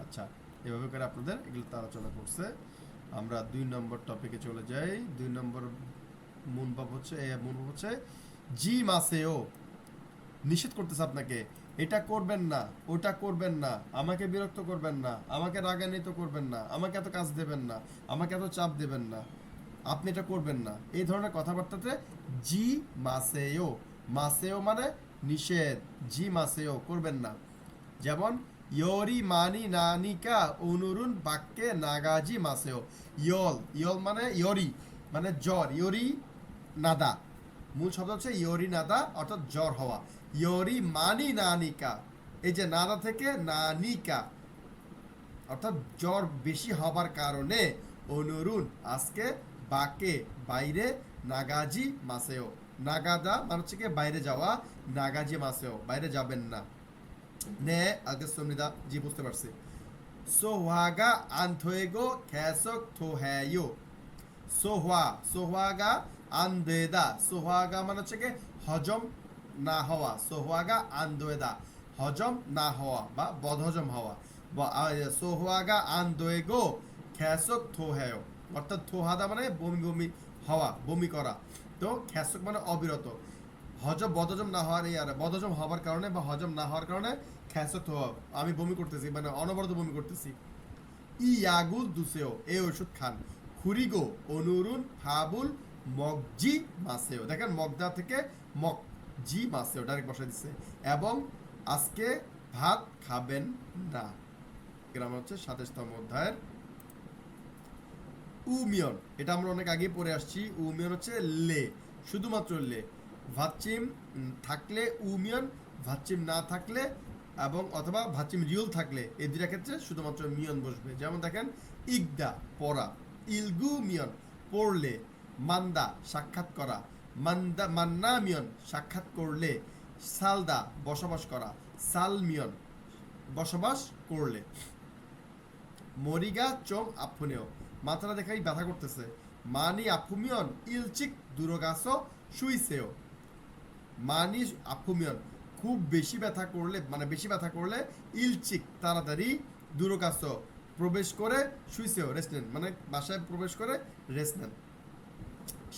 Speaker 1: আচ্ছা, এভাবে করে আপনাদের এগুলো তো আলোচনা করছে। আমরা 2 নম্বর টপিকে চলে যাই। 2 নম্বর মূলভাব হচ্ছে জি মাসেও, নিষেধ করতেছে আপনাকে, এটা করবেন না, ওটা করবেন না, আমাকে বিরক্ত করবেন না, আমাকে রাগান্বিত করবেন না, আমাকে এত কাজ দেবেন না, আমাকে এত চাপ দেবেন না, আপনি এটা করবেন না, এই ধরনের কথাবার্তাতে জি মাসেও, মাসেও মানে নিষেধ, জি মাসেও করবেন না। যেমন ইয়োরি মানি নানিকা অনুরুন বাক্যে নাগাজি মাসেও, ইয়ল মানে ইয়োরি মানে জ্বর, ইয়োরি নাদা, মূল শব্দ হচ্ছে ইয়োরি নাদা অর্থাৎ জ্বর হওয়া, ইয়োরি মানি নানিকা, এই যে নাদা থেকে নানিকা অর্থাৎ জ্বর বেশি হবার কারণে, অনুরুন আজকে, বাকে বাইরে, নাগাজি মাসেও, নাগাদা মানে হচ্ছে কি বাইরে যাওয়া, নাগাজি মাসেও বাইরে যাবেন না। নে আগে সুমনিদা, জি বুঝতে পারছি। সোহাগা আনথোয়েগো খেসক থোহ্যায়ো, সোহাগা আনদেদা, সোহাগা মানে হচ্ছে কি হজম না হওয়া, সোহাগা আনদোয়েদা হজম না হওয়া বা বদহজম হওয়া, সোহাগা আনদোয়েগো খেসক থোহ্যায়ো, অর্থাৎ থোহাদা মানে বমি হওয়া, বমি করা, তো খেসক মানে অবিরত, বদহজম না হওয়ার, এই আর বদহজম হওয়ার কারণে বা হজম না হওয়ার কারণে খেসক হওয়া, আমি বমি করতেছি মানে অনবরত বমি করতেছি। ইয়াগুল দুসেও, এই ওষুধ খান। খুরিগো অনুরুন হাবুল মগজি মাসেও, দেখেন মগদা থেকে মগজি মাসেও ডাইরেক্ট বসাই দিচ্ছে, এবং আজকে ভাত খাবেন না। গ্রামার হচ্ছে 27তম অধ্যায়ের উমিয়ন, এটা আমরা অনেক আগে পড়ে আসছি। উমিয়ন হচ্ছে লে, শুধুমাত্র লে, ভাচ্চিম থাকলে উমিয়ন, ভাচ্চিম না থাকলে এবং অথবা ভাচ্চিম রিউল থাকলে, এই দুইটা ক্ষেত্রে শুধুমাত্র মিয়ন বসবে। যেমন দেখেন ইগদা পড়া, ইলগু মিয়ন পড়লে, মান্দা সাক্ষাৎ করা, মান্না মিয়ন সাক্ষাৎ করলে, সালদা বসবাস করা, সাল মিয়ন বসবাস করলে। মরিগা চোম আফুনেও, মাথাটা দেখাই ব্যথা করতেছে, মানি আফুমিয়ন ইলচিক দুরগাস শুইছেও, মানি আফুমিয়ন খুব বেশি ব্যথা করলে, মানে বেশি ব্যথা করলে, ইলচিক তাড়াতাড়ি, দুরগাস প্রবেশ করে, শুইছেও রেস্ট নেন, মানে বাসায় প্রবেশ করে রেস্ট নেন।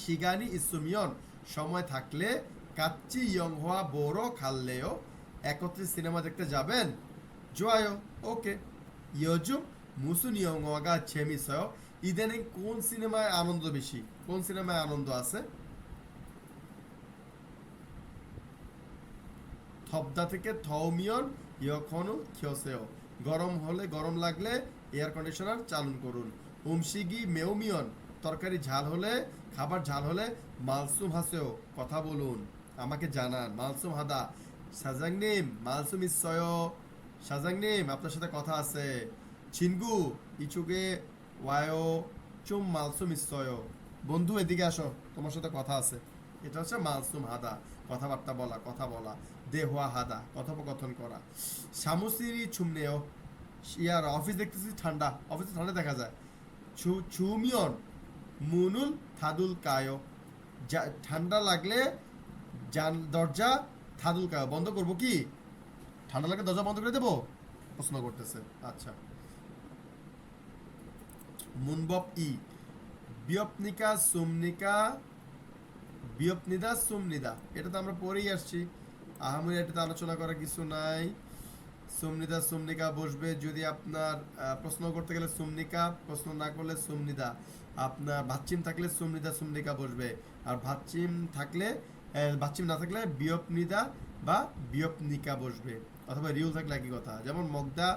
Speaker 1: শিগানি ইসুমিয়ন সময় থাকলে, কাচ্চি ইয়ং হওয়া বড় খাললেও, একত্রে সিনেমা দেখতে যাবেন, জোয়ায়ো ওকে। ইয়জুম মুসুন ইয়ং হওয়া ছেমিসয়, ইদানিং কোন সিনেমায় আনন্দ বেশি, কোন সিনেমায় আনন্দ আছে? থবদা থেকে থৌমিয়ন ইয়খনু খিয়সেও, গরম হলে, গরম লাগলে এয়ার কন্ডিশনার চালু করুন। উমশিগি মেউমিয়ন তরকারি ঝাল হলে, খাবার ঝাল হলে, মালসুম হাসেও কথা বলুন, আমাকে জানান। মালসুম হাদা সাজাংনিম মালসুম ইসয়, সাজাংনিম আপনার সাথে কথা আছে। ছিনগু ইচুগে ওয়ায়ো চুম মালসুম ইসয়, বন্ধু এদিকে আসো, তোমার সাথে কথা আছে। এটা হচ্ছে মালসুম হাদা, কথাবার্তা বলা, কথা বলা। দেহুয়া হাদা কথোপকথন করা। সামুসিরি ছুমনেও, ইয়ার অফিস দেখতেছি ঠান্ডা, অফিসে ঠান্ডা দেখা যায়। ছুমিয়ন মুনুল থাদুল কায়ো, ঠান্ডা লাগলে দরজা থাদুল কায়ো বন্ধ করবো কি, ঠান্ডা লাগলে দরজা বন্ধ করে দেবো, প্রশ্ন করতেছে। আচ্ছা, মুনবব ই, বিয়পনিকা সুমনিকা, বিয়পনিদা সুমনিদা, এটা তো আমরা পড়েই আসছি, আহামরি এটাতে আলোচনা করার কিছু নাই। সুমনিদা সুমনিকা বসবে যদি আপনার প্রশ্ন করতে গেলে সুমনিকা, প্রশ্ন না করলে সুমনিদা। আপনার ভাচ্চিম থাকলে সুমনিদা সুমনিকা বসবে, আর ভাচ্চিম থাকলে, ভাচ্চিম না থাকলে বিয়পনিদা বা বিয়পনিকা বসবে, অথবা রিউল থাকলে একই কথা। যেমন মগদা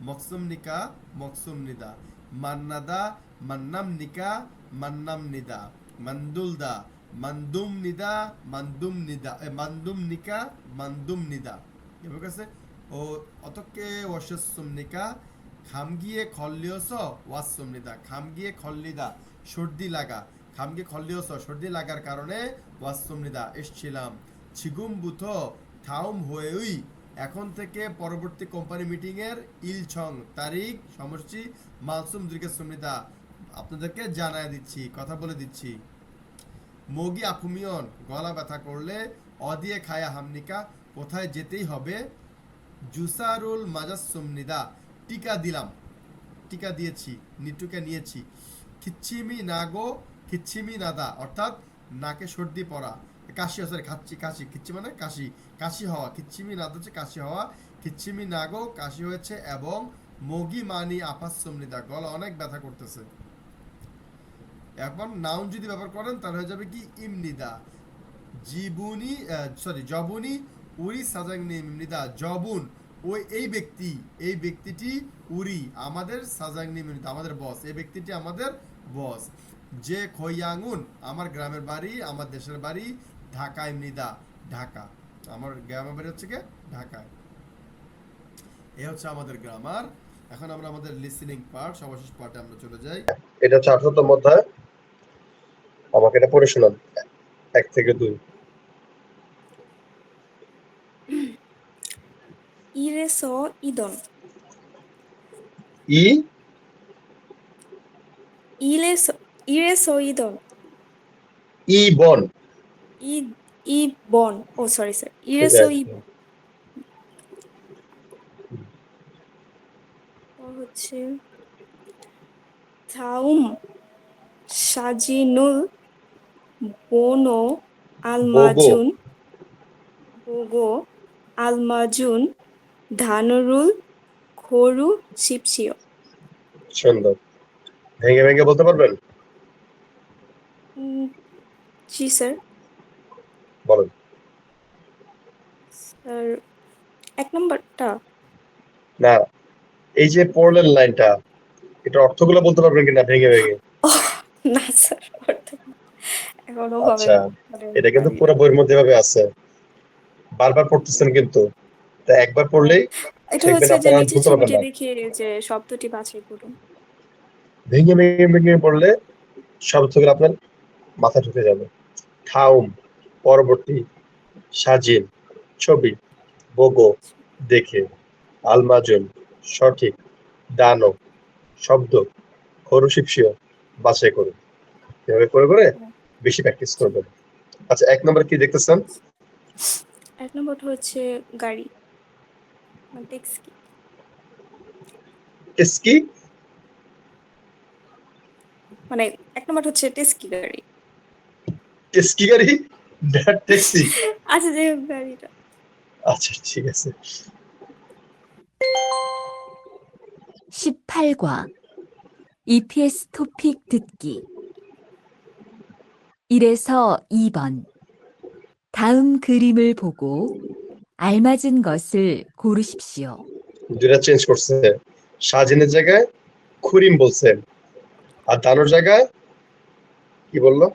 Speaker 1: মকসুমনিকা মকসুমনিদা, মান্নাদা মান্নামনিকা মান্নামনিদা, মান্দুলদা 만둠니다, 만둠니다, 만둠니까, 만둠니다. 여기까지. 어떻게 오셨습니까? 감기에 걸려서 왔습니다. 감기에 걸리다, সর্দি লাগা. 감기에 걸려서 সর্দি লাগার কারণে 왔습니다. এসেছিলাম। 지금부터 다음 회의 এখন থেকে পরবর্তী কোম্পানি মিটিং এর ইলছং তারিখ সময়সূচি 말씀드리겠습니다. আপনাদেরকে জানায় দিচ্ছি, কথা বলে দিচ্ছি। মোগি আফুমিয়ন গলা ব্যথা করলে অদিয়ে খায়া হামনিকা কোথায় যেতেই হবে? জুসারুল মাজাসুমনিদা টিকা দিলাম, টিকা দিয়েছি, নিটুকে নিয়েছি। খিচ্ছিমি নাগো খিচ্ছিমি নাদা অর্থাৎ নাকে সর্দি পড়া, কাশি, সরি খাচ্ছি, কাশি, খিচ্ছি মানে কাশি, কাশি হওয়া। খিচ্ছিমি নাদা হচ্ছে কাশি হওয়া, খিচ্ছিমি নাগো কাশি হয়েছে, এবং মগি মানি আফাসুমনিদা গলা অনেক ব্যথা করতেছে। এখন নাউন যদি ব্যবহার করেন তাহলে হয়ে যাবে কি ইমনিদা। জীবনী জবুনি উরি সাজাংনি ইমনিদা জবুন ওই এই ব্যক্তিটি উরি আমাদের সাজাংনি ইমনিদা আমাদের বস, এই ব্যক্তিটি আমাদের বস। যে খৈয়াঙ্গুন আমার গ্রামের বাড়ি, আমার দেশের বাড়ি, ঢাকা ইমনিদা ঢাকা, আমার গ্রামের বাড়ি হচ্ছে কি ঢাকায়। এই হচ্ছে আমাদের গ্রামার। এখন আমরা আমাদের লিসেনিং পার্ট, সর্বশেষ পার্টে আমরা চলে যাই।
Speaker 6: এটা হচ্ছে 18তম অধ্যায়। আমাকে এটা পড়ে শোনান 1 থেকে 2।
Speaker 2: 이래서 이던.
Speaker 6: ই
Speaker 2: 이래서 이던.
Speaker 6: ইবন,
Speaker 2: 이번. 오, sorry. 이래서
Speaker 6: ঠিক
Speaker 2: 이
Speaker 6: আছে।
Speaker 2: হচ্ছে 다음 사진을 보고 알맞은 단어를 고르십시오.
Speaker 6: সুন্দর। ভেঙে ভেঙে বলতে পারবেন?
Speaker 2: জি স্যার।
Speaker 6: বলেন।
Speaker 2: স্যার 1 নম্বরটা।
Speaker 6: না, এই যে পড়লেন লাইনটা, এটা অর্থগুলো বলতে পারবেন কিনা ভেঙে ভেঙে?
Speaker 2: না স্যার, এখনো
Speaker 6: আচ্ছা,
Speaker 2: মানে
Speaker 6: এটা কিন্তু পুরো বইয়ের মধ্যে ভাবে আছে। বারবার পড়তেছেন কিন্তু, তা একবার পড়লেই
Speaker 2: এটা
Speaker 6: দেখবেন
Speaker 2: হচ্ছে যে
Speaker 6: আপনারা
Speaker 2: নিচে
Speaker 6: ভুলতে পারবেন
Speaker 2: ছবিতে
Speaker 6: না।
Speaker 2: দেখিয়ে যে শব্দটি বাছাই করুন।
Speaker 6: ভেঙে ভেঙে ভেঙে পড়লে শব্দগুলো আপনার মাথায় ঢুকে যাবে। ঠাউম পরবর্তী, সাজিন ছবি, বোগো দেখে, আলমাজুন সঠিক, দানো শব্দ, খরুশিপসিও বাছাই করুন। এভাবে করে করে বেশি প্র্যাকটিস করবেন। আচ্ছা, 1 নম্বরে কি দেখতেছেন?
Speaker 2: 1 নম্বরটা হচ্ছে গাড়ি, মানে ট্যাক্সি।
Speaker 6: টেস্কি,
Speaker 2: মানে 1 নম্বর হচ্ছে ট্যাক্সি গাড়ি।
Speaker 6: টেস্কি গাড়ি না ট্যাক্সি?
Speaker 2: আচ্ছা, যে গাড়িটা।
Speaker 6: আচ্ছা, ঠিক আছে।
Speaker 7: 18과 EPS 토픽 듣기 1에서 2번 다음 그림을 보고 알맞은 것을 고르십시오.
Speaker 6: দুটা চেঞ্জ করছে। সাজিনের জায়গায় খুরিম বলছেন, আর দানোর জায়গায় কি বললো?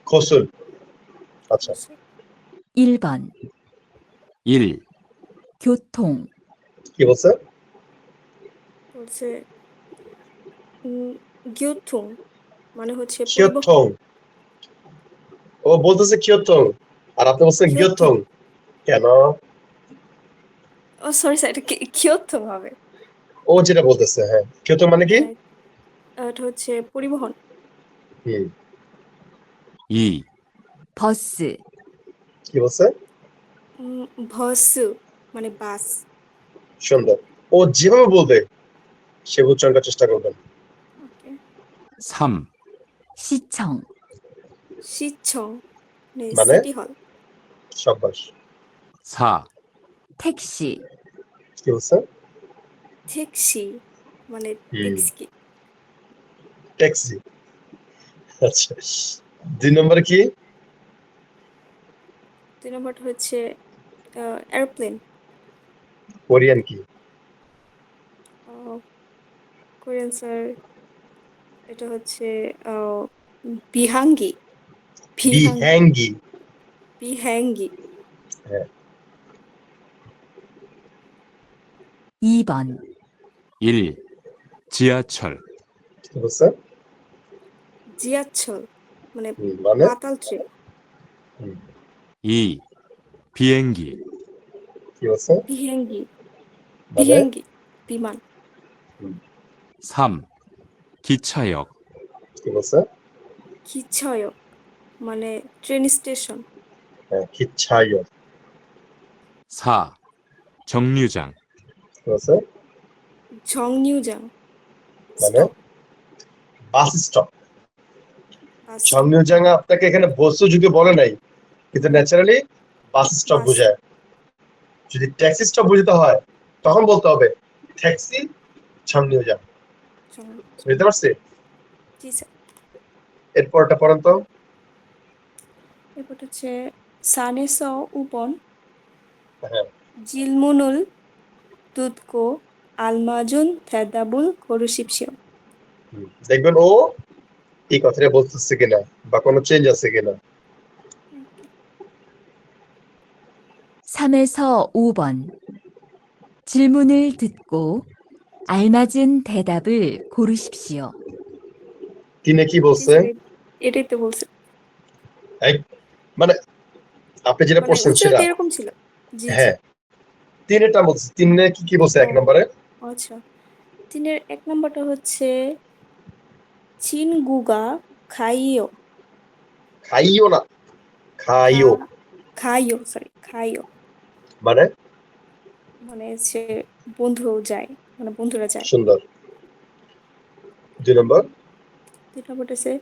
Speaker 6: খসুল। আচ্ছা,
Speaker 7: 1번
Speaker 8: 1.
Speaker 7: 교통
Speaker 6: কি বলছে?
Speaker 2: বলছে গিয়োথুং, মানে হচ্ছে
Speaker 6: কিয়থং। ও বলতেছে কিয়থং, আর আপনি বলছেন গিয়থং। কেন?
Speaker 2: ও সরি স্যার, এটা কিয়োথুং হবে।
Speaker 6: ও যেটা বলতেছে, হ্যাঁ কিয়থং মানে কি?
Speaker 2: এটা হচ্ছে পরিবহন।
Speaker 6: হুম,
Speaker 8: 2.
Speaker 7: 버스
Speaker 6: কি বলছে?
Speaker 2: বাস, মানে বাস।
Speaker 6: সুন্দর। ও যেভাবে বলবে সে উচ্চারণ করার চেষ্টা করবেন।
Speaker 2: ওকে।
Speaker 8: 3.
Speaker 7: 시청
Speaker 2: 시청, মানে
Speaker 6: মানে?
Speaker 2: সিটি হল।
Speaker 6: সাব্বাস।
Speaker 8: 4.
Speaker 7: 택시
Speaker 6: কি বলছে?
Speaker 2: ট্যাক্সি, মানে ট্যাক্সি।
Speaker 6: ট্যাক্সি। আচ্ছা, 2 নম্বরে কি?
Speaker 2: 2 নম্বরটা হচ্ছে এরোপ্লেন।
Speaker 6: কোরিয়ান কি?
Speaker 2: কোরিয়ান স্যার, এটা হচ্ছে বিহাঙ্গি।
Speaker 6: বিহ্যাঙ্গি।
Speaker 2: বিহ্যাঙ্গি।
Speaker 6: হ্যাঁ
Speaker 7: 2번,
Speaker 8: 1. 지하철
Speaker 6: কি বলছে?
Speaker 2: জিয়াচ্ছল মানে
Speaker 6: মানে
Speaker 2: পাতাল ট্রেন।
Speaker 8: 2. 비행기
Speaker 6: কি বলছে?
Speaker 2: বিহ্যাঙ্গি।
Speaker 6: মানে
Speaker 2: বিহ্যাঙ্গি বিমান।
Speaker 8: 3. 기차역
Speaker 6: কি বলছে?
Speaker 2: 기차역 মানে ট্রেন স্টেশন।
Speaker 6: হ্যাঁ 기차역।
Speaker 8: 4. 정류장
Speaker 6: কি বলছে?
Speaker 2: 정류장
Speaker 6: মানে
Speaker 2: স্টপ।
Speaker 6: Bus stop.
Speaker 2: বাস
Speaker 6: সংযোজন আপনাকে এখানে বস্তু যদি বলে নাই, কিন্তু ন্যাচারালি বাস স্টপ
Speaker 2: বাস
Speaker 6: বোঝায়। যদি ট্যাক্সি স্টপ বুঝতে হয় তখন বলতে হবে ট্যাক্সি সংযোজন। বুঝতে পারছি?
Speaker 2: জি স্যার।
Speaker 6: এরপরটা পড়েন তো।
Speaker 2: এরপর হচ্ছে 산에서 5번
Speaker 6: হ্যাঁ
Speaker 2: 질문을 듣고 알맞은 대답을 고르십시오.
Speaker 6: দেখবেন ও এই কথাটা বলতেছে কিনা বা কোনো চেঞ্জ আছে কিনা।
Speaker 7: 3에서 5번. 질문을 듣고 알맞은 대답을 고르십시오.
Speaker 6: তিনে কি
Speaker 2: জি
Speaker 6: বলছে?
Speaker 2: স্যার এটাই তো বলছে।
Speaker 6: এই, মানে আপনি যেটা
Speaker 2: মানে
Speaker 6: পড়ছেন
Speaker 2: উচ্চারণ
Speaker 6: সেটা।
Speaker 2: তো এরকম ছিল। জি জি।
Speaker 6: হ্যাঁ তিনেরটা বলছে। তিনে কি কি বলছে এক
Speaker 2: ও
Speaker 6: নম্বরে?
Speaker 2: আচ্ছা। তিনের 1 নম্বরটা হচ্ছে 친구가 가이요.
Speaker 6: খাইও না,
Speaker 2: খা
Speaker 6: খাইও।
Speaker 2: খাই요 সরি খাই요
Speaker 6: মানে
Speaker 2: মানে হচ্ছে বন্ধু যায় মানে বন্ধুরা যায়।
Speaker 6: সুন্দর। 2 নম্বর
Speaker 2: 2 নম্বরটা হচ্ছে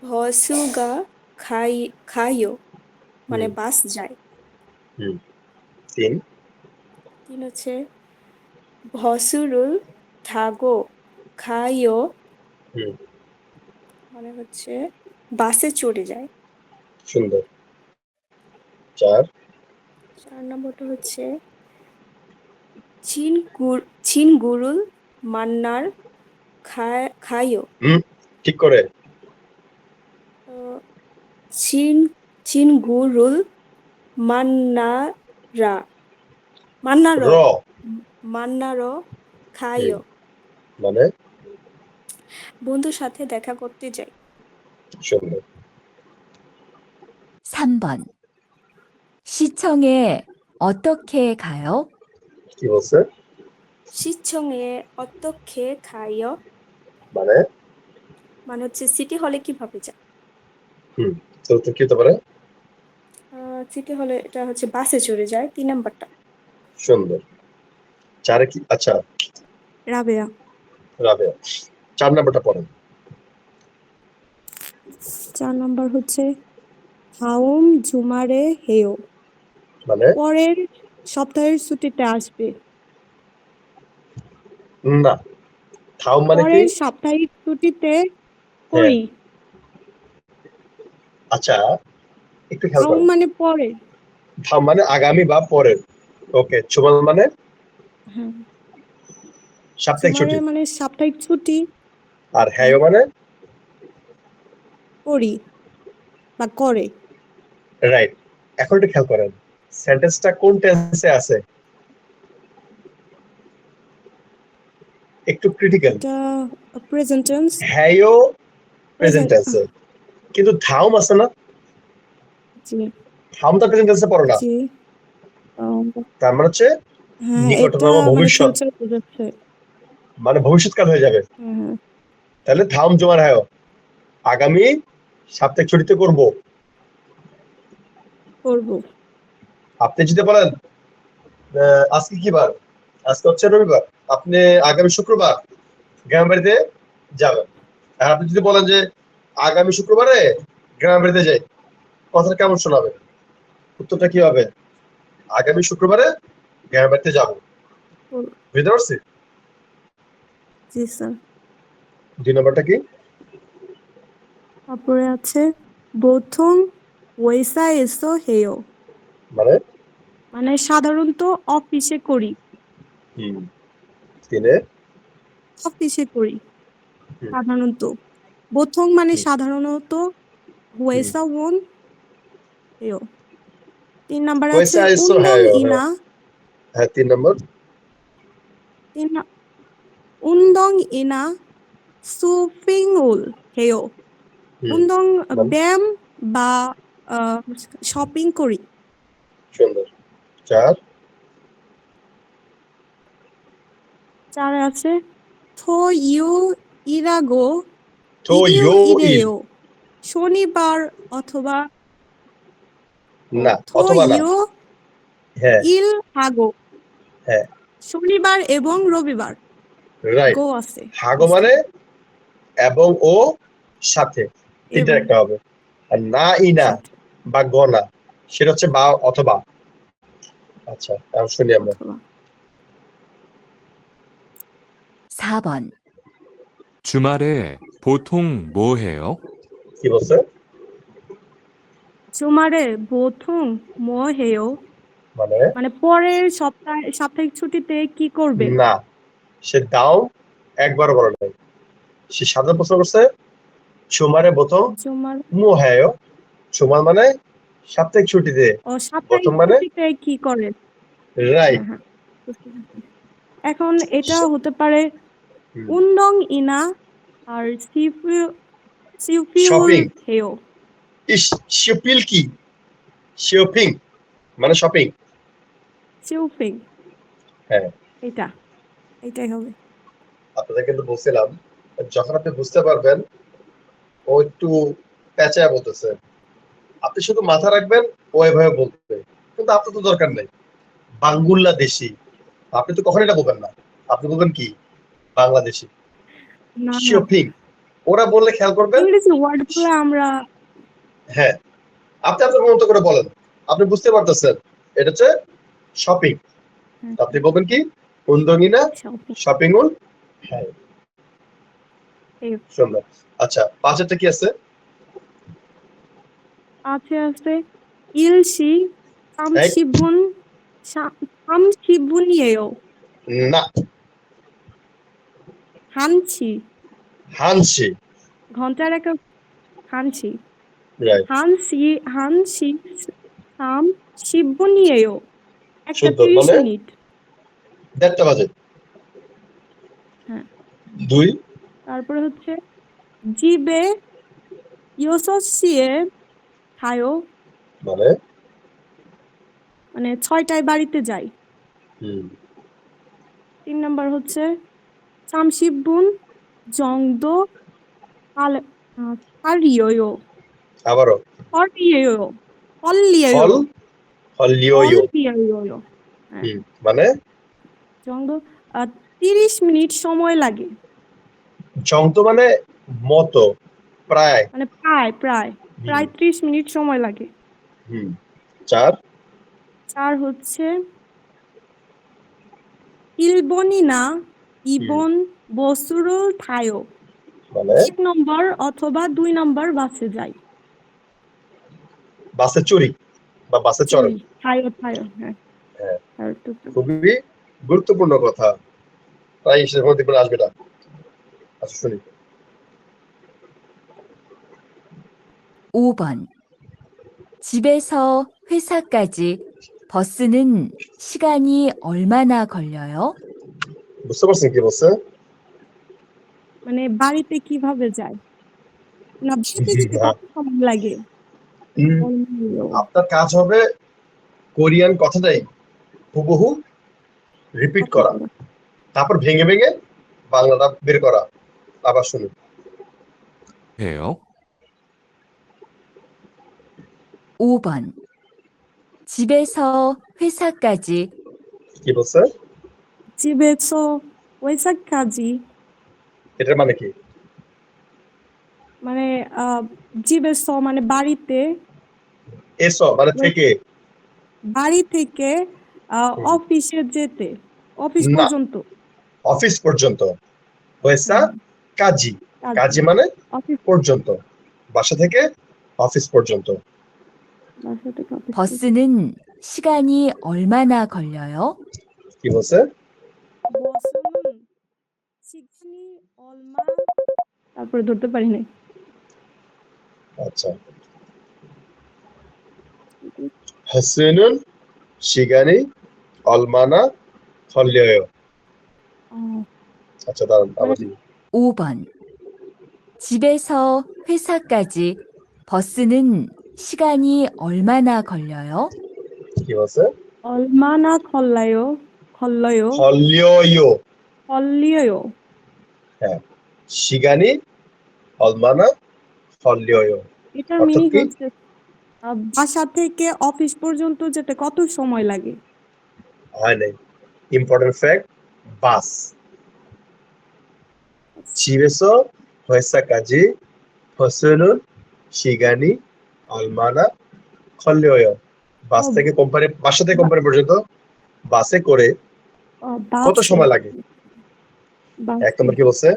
Speaker 2: 버스가 가요 মানে
Speaker 6: হুম
Speaker 2: বাস যায়।
Speaker 6: হুম 3
Speaker 2: 3 হচ্ছে 버스를 타고 가요
Speaker 6: হুম
Speaker 2: মানে হচ্ছে বাসে চড়ে যায়।
Speaker 6: সুন্দর। 4
Speaker 2: 4 নম্বরটা হচ্ছে 친구를 만날 가요
Speaker 6: হুম ঠিক করে।
Speaker 2: 어, 친구를 만나라
Speaker 6: র
Speaker 2: 만나러 만나러
Speaker 6: হুম
Speaker 2: 가요
Speaker 6: মানে
Speaker 2: বন্ধুর সাথে দেখা করতে যাই।
Speaker 6: সুন্দর।
Speaker 7: 3번. 시청에 어떻게 가요?
Speaker 6: কি বলছে?
Speaker 2: 시청에 어떻게 가요
Speaker 6: মানে
Speaker 2: মানে হচ্ছে সিটি হলে কিভাবে যায়।
Speaker 6: হুম তো কি হতে পারে?
Speaker 2: সিটি হলে এটা হচ্ছে বাসে চড়ে যায় 3 নাম্বারটা।
Speaker 6: সুন্দর। 4 কি আচ্ছা
Speaker 2: রাবেয়া।
Speaker 6: রাবেয়া। 4 নাম্বারটা পড়েন।
Speaker 2: 4 নাম্বার হচ্ছে 다음 주말에 해요
Speaker 6: মানে
Speaker 2: পরের সপ্তাহের ছুটিতে আসবে।
Speaker 6: না, থাম মানে কি?
Speaker 2: পরের সাপ্তাহিক ছুটিতে
Speaker 6: হ্যাঁ
Speaker 2: করি।
Speaker 6: আচ্ছা একটু খেয়াল
Speaker 2: থাম
Speaker 6: করেন।
Speaker 2: মানে পরে।
Speaker 6: থাম মানে আগামী বা পরের। ওকে চুমাল মানে
Speaker 2: হ্যাঁ
Speaker 6: সাপ্তাহিক
Speaker 2: জুমারে
Speaker 6: ছুটি।
Speaker 2: মানে সাপ্তাহিক ছুটি
Speaker 6: আর হ্যাঁ মানে
Speaker 2: করি বা করে।
Speaker 6: রাইট। এখন একটু খেয়াল করেন সেন্টেন্সটা কোন টেন্সে আছে, একটু ক্রিটিক্যাল।
Speaker 2: এটা প্রেজেন্ট টেন্স।
Speaker 6: হ্যাঁও প্রেজেন্ট
Speaker 2: প্রেজেন্ট
Speaker 6: টেন্সে, কিন্তু থাম আছে না।
Speaker 2: জি
Speaker 6: থাম তো প্রেজেন্ট টেন্সে পড়ে না।
Speaker 2: জি
Speaker 6: তার মানে হচ্ছে
Speaker 2: হ্যাঁ এটা
Speaker 6: নিকটতম
Speaker 2: মানে
Speaker 6: ভবিষ্যৎ,
Speaker 2: ফিউচার বোঝাচ্ছে।
Speaker 6: মানে ভবিষ্যৎকাল হয়ে যাবে।
Speaker 2: হ্যাঁ
Speaker 6: তাহলে থাম জমার হ্যাঁ আগামী সাপ্তাহিক ছুটিতে করব।
Speaker 2: করবো।
Speaker 6: আপনি যদি বলেন আজকে কি বার, আজকে হচ্ছে রবিবার, আপনি আগামী শুক্রবার গ্রামের বাড়িতে যাবেন। আর আপনি যদি বলেন যে আগামী শুক্রবারে গ্রামের বাড়িতে যাই, কথাটা কেমন শোনাবে? উত্তরটা কি হবে? আগামী শুক্রবারে গ্রামের বাড়িতে যাবো। বুঝতে পারছি?
Speaker 2: জি স্যার।
Speaker 6: 2 নম্বরটা কি?
Speaker 2: তারপরে আছে 보통 회사에서 해요
Speaker 6: মানে
Speaker 2: মানে সাধারণত অফিসে করি।
Speaker 6: হুম 3
Speaker 2: অফিসে করি
Speaker 6: হুম
Speaker 2: সাধারণত। 보통 মানে
Speaker 6: হুম
Speaker 2: সাধারণত,
Speaker 9: ওয়েসা ওন হেয়। 3 নাম্বার আছে
Speaker 6: পয়সা এসো
Speaker 9: উন্দং
Speaker 6: হ্যাঁ
Speaker 9: ইনা।
Speaker 6: হ্যাঁ 3 নম্বর
Speaker 9: 3 উন্দং ইনা সুফিংউল হেয়।
Speaker 6: হুম,
Speaker 9: উন্দং
Speaker 6: মানে
Speaker 9: ব্যায়াম বা শপিং করি।
Speaker 6: সুন্দর 4
Speaker 9: 4 আছে থো ইউ ইরাগো
Speaker 6: তো
Speaker 9: ইরিউ
Speaker 6: ইউ ইল
Speaker 9: ইরেও। শনিবার অথবা
Speaker 6: না
Speaker 9: থো
Speaker 6: অথবা না
Speaker 9: ইউ
Speaker 6: হ্যাঁ
Speaker 9: ইল হাগো।
Speaker 6: হ্যাঁ
Speaker 9: শনিবার এবং রবিবার
Speaker 6: রাইট
Speaker 9: গো আছে
Speaker 6: হাগো
Speaker 9: বুঝতে।
Speaker 6: মানে এবং ও সাথে তিনটা
Speaker 9: এবং
Speaker 6: একটা হবে আর না ইনা
Speaker 9: সাথে
Speaker 6: বা গনা সেটা হচ্ছে বা অথবা আচ্ছা এখন শুনি আমরা
Speaker 9: অথবা।
Speaker 7: 4번.
Speaker 8: 주말에 보통 뭐 해요?
Speaker 6: কি বলছে
Speaker 9: 주말에 보통 뭐 해요?
Speaker 6: মানে
Speaker 9: মানে পরের সাপ্তাহিক ছুটিতে কি করবে?
Speaker 6: না সে দাও একবার বলে নাই সে সাধারণ প্রশ্ন করছে সোমারে প্রথম
Speaker 9: জুমার
Speaker 6: মুহায় সোমার মানে সাপ্তাহিক ছুটিতে
Speaker 9: সাপ্তাহিক
Speaker 6: প্রথম মানে
Speaker 9: ছুটিতে কি করেন?
Speaker 6: রাইট
Speaker 9: হ্যাঁ। বুঝতে পারছি। এখন এটা হতে পারে উন্দং ইনা আর সিউফিউল
Speaker 6: শপিং
Speaker 9: হেও।
Speaker 6: ইস শপিল কি শপিং মানে শপিং
Speaker 9: সিউফিং
Speaker 6: হ্যাঁ
Speaker 9: এটাই হবে।
Speaker 6: আপনাদের কিন্তু বলছিলাম যখন আপনি বুঝতে পারবেন ও একটু পেঁচায় বলতেছে আপনি শুধু মাথা রাখবেন ও এভাবে বলবে কিন্তু আপনার তো দরকার নেই বাংলাদেশি আপনি তো কখনো এটা বলবেন না আপনি বলবেন কি বাংলাদেশি
Speaker 9: না
Speaker 6: শপিং ওরা বললে খেয়াল করবেন
Speaker 9: ইংরেজি ওয়ার্ড গুলো আমরা
Speaker 6: হ্যাঁ আপনি আপনার মতো করে বলেন আপনি বুঝতে পারতেছেন এটা হচ্ছে শপিং আপনি বলবেন কি উন্দঙ্গিনা
Speaker 9: শপিং
Speaker 6: শপিং উল হ্যাঁ সুন্দর আচ্ছা পাঁচেরটা কি আছে
Speaker 9: আছে 일시
Speaker 6: এই
Speaker 9: 30분이에요.
Speaker 6: না
Speaker 9: 한치
Speaker 6: হানসি
Speaker 9: ঘন্টার একটা 한치
Speaker 6: রাইট
Speaker 9: 한시 30분이에요. একটা
Speaker 6: সুন্দর
Speaker 9: 30
Speaker 6: মানে
Speaker 9: মিনিট।
Speaker 6: 1:30 বাজে
Speaker 9: হ্যাঁ
Speaker 6: 2
Speaker 9: তারপরে হচ্ছে 집에 6시에 가요.
Speaker 6: মানে
Speaker 9: মানে 6টায় বাড়িতে যাই।
Speaker 6: হুম
Speaker 9: 3 নাম্বার হচ্ছে 30분 정도 걸려요.
Speaker 6: আবারও
Speaker 9: 걸려요.
Speaker 6: হল
Speaker 9: 걸려요.
Speaker 6: হলিওয়ো
Speaker 9: 걸려요. হ্যাঁ
Speaker 6: মানে
Speaker 9: 정도 30 মিনিট সময় লাগে।
Speaker 6: জংত মানে মতো প্রায়
Speaker 9: মানে প্রায় 30 মিনিট সময় লাগে।
Speaker 6: হুম 4
Speaker 9: 4 হচ্ছে 일본이나 이번 বস্তু를 타요.
Speaker 6: মানে
Speaker 9: 1 নম্বর অথবা 2 নম্বর বাসে যাই।
Speaker 6: বাসে চড়ি বা বাসে চড়ে
Speaker 9: 타요 হ্যাঁ
Speaker 6: হ্যাঁ
Speaker 9: আর তো
Speaker 6: খুবই গুরুত্বপূর্ণ কথা তাই সে মধ্যে করে আসবে না আচ্ছা শুনি
Speaker 7: 5번. 집에서 회사까지 버스는 시간이 얼마나 걸려요?
Speaker 6: বুঝতে পারছেন কি বলছে
Speaker 9: মানে বাড়িতে কিভাবে যায়? না বাড়িতে যেতে
Speaker 6: না।
Speaker 9: কত সময় লাগে?
Speaker 6: আপনার কাজ হবে কোরিয়ান কথাটাই হুবহু রিপিট করা তারপর ভেঙে ভেঙে বাংলাটা বের করা আবার শুনি
Speaker 8: 해요?
Speaker 7: 5번. 집에서 회사까지
Speaker 6: কি বলছে
Speaker 9: 집에서 회사까지
Speaker 6: এটার মানে কি
Speaker 9: মানে 집에서 মানে বাড়িতে
Speaker 6: এসো মানে থেকে
Speaker 9: বাড়ি থেকে অফিসে যেতে অফিস
Speaker 6: না।
Speaker 9: পর্যন্ত
Speaker 6: অফিস পর্যন্ত হয়েছে কাজী কাজী মানে
Speaker 9: অফিস
Speaker 6: পর্যন্ত বাসা থেকে অফিস পর্যন্ত
Speaker 9: বাসা থেকে অফিস
Speaker 7: 버스는 시간이 얼마나 걸려요?
Speaker 6: কি বলছে
Speaker 9: বসুন সিগনি অলমা তারপরে ধরতে পারি নাই।
Speaker 6: আচ্ছা হাসিনুন 시간이 얼마나 걸려요?
Speaker 9: 어,
Speaker 6: আচ্ছা দাঁড়ান
Speaker 9: মানে
Speaker 6: আবার দিই।
Speaker 7: 5번. 집에서 회사까지 버스는 시간이 얼마나 걸려요?
Speaker 6: কি বলছে?
Speaker 9: 얼마나 걸려요? 걸려요?
Speaker 6: 걸려요.
Speaker 9: 걸려요.
Speaker 6: হ্যাঁ, 시간이 얼마나 걸려요?
Speaker 9: এটার
Speaker 6: অর্থাৎ
Speaker 9: মিনিং
Speaker 6: কি?
Speaker 9: হচ্ছে বাসা থেকে অফিস পর্যন্ত যেতে কত সময় লাগে?
Speaker 6: হয় নাই। ইম্পর্টেন্ট ফ্যাক্ট, বাস। 집에서 회사까지 버스는 시간이 얼마나 걸려요? বাস
Speaker 9: ও,
Speaker 6: থেকে কোম্পানি, বাসা থেকে
Speaker 9: বা-
Speaker 6: কোম্পানি পর্যন্ত বাসে করে কত
Speaker 9: বাসে
Speaker 6: সময় লাগে? এক
Speaker 9: বাসে
Speaker 6: নম্বর কি বলছে?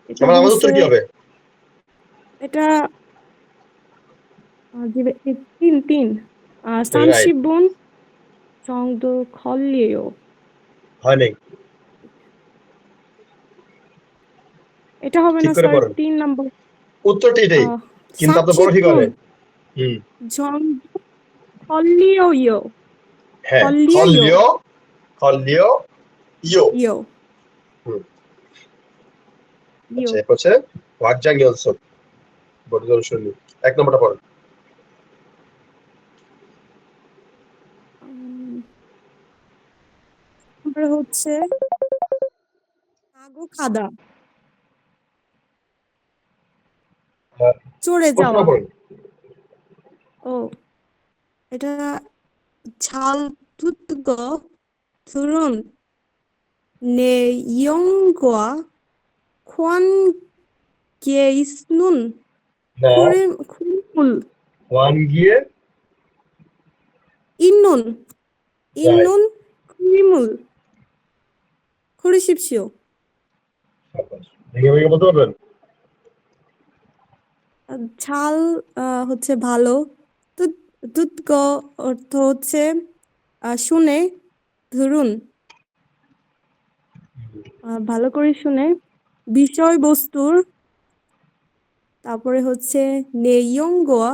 Speaker 9: এটা
Speaker 6: আমার
Speaker 9: হচ্ছে
Speaker 6: উত্তর কি হবে?
Speaker 9: এটা তিন তিন
Speaker 6: রাইট,
Speaker 9: 30분 정도 걸려요.
Speaker 6: হয় নাই।
Speaker 9: এটা হবে
Speaker 6: ঠিক
Speaker 9: না
Speaker 6: করে
Speaker 9: স্যার,
Speaker 6: পড়েন।
Speaker 9: 3 নম্বর।
Speaker 6: উত্তরটি এটাই, কিন্তু আপনার বড় ঠিক হবে।
Speaker 9: 30분 정도 걸려요.
Speaker 6: হ্যাঁ,
Speaker 9: 걸려요.
Speaker 6: 걸려요।
Speaker 9: 요.
Speaker 6: হুম।
Speaker 9: 요.
Speaker 6: আচ্ছা, এরপর হচ্ছে ওয়াকজাং ইয়নসব, বর্তমান শুনি। এক নম্বরটা পড়েন।
Speaker 9: তারপরে হচ্ছে আগো খাদা, চড়ে
Speaker 6: প্রশ্ন
Speaker 9: যাওয়া।
Speaker 6: পড়েন।
Speaker 9: ও, এটা 잘 듣고 들은 내용과 관계 있는
Speaker 6: না,
Speaker 9: খুরিমুল
Speaker 6: ওয়ান গিয়ে
Speaker 9: 있는 খুরিমুল খুরি십시오.
Speaker 6: ভেঙে ভেঙে বলতে পারবেন?
Speaker 9: ঝাল হচ্ছে ভালো, দুধগ অর্থ হচ্ছে শুনে, ধরুন ভালো করে শুনে, বিষয়বস্তুর, তারপরে হচ্ছে নেয়ঙ্গোয়া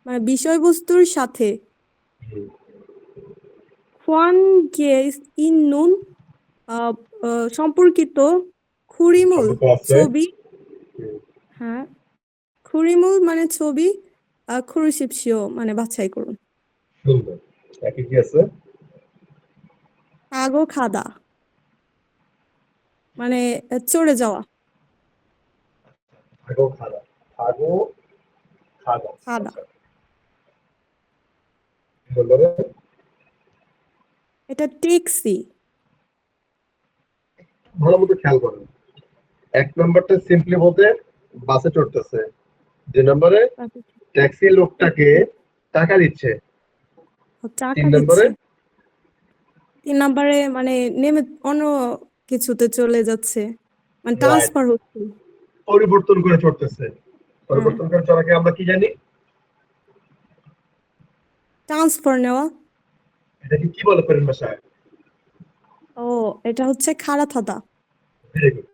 Speaker 9: মানে বিষয়বস্তুর সাথে, খোয়ানগে ইন্নুন সম্পর্কিত, খুরিমুল
Speaker 6: সম্পর্ক আছে।
Speaker 9: ছবি, হ্যাঁ খুরিমুল মানে ছবি, খুরুশিপসিও মানে বাছাই করুন।
Speaker 6: সুন্দর। একই কি আছে?
Speaker 9: আগো খাদা মানে চড়ে যাওয়া,
Speaker 6: আগো খাদা। আগো খাদা।
Speaker 9: খাদা।
Speaker 6: আচ্ছা, কি বললেন?
Speaker 9: এটা ট্যাক্সি।
Speaker 6: ভালো মতো খেয়াল করেন। এক নম্বরটা সিম্পলি বলতে বাসে চড়তেছে, 2 নম্বরে ট্যাক্সি লোকটাকে টাকা দিচ্ছে,
Speaker 9: টাকা
Speaker 6: 3 নম্বরে
Speaker 9: দিচ্ছে, 3 নম্বরে মানে নেমে অন্য কিছুতে চলে যাচ্ছে, মানে
Speaker 6: রাইট,
Speaker 9: ট্রান্সফার হচ্ছে।
Speaker 6: পরিবর্তন করে চড়তেছে।
Speaker 9: হ্যাঁ,
Speaker 6: পরিবর্তন করে চড়াকে আমরা কি জানি?
Speaker 9: ট্রান্সফার নেওয়া।
Speaker 6: এটাকে কি বলে ফরেন ভাষায়?
Speaker 9: ও, এটা হচ্ছে খাড়া থাদা।
Speaker 6: Very good.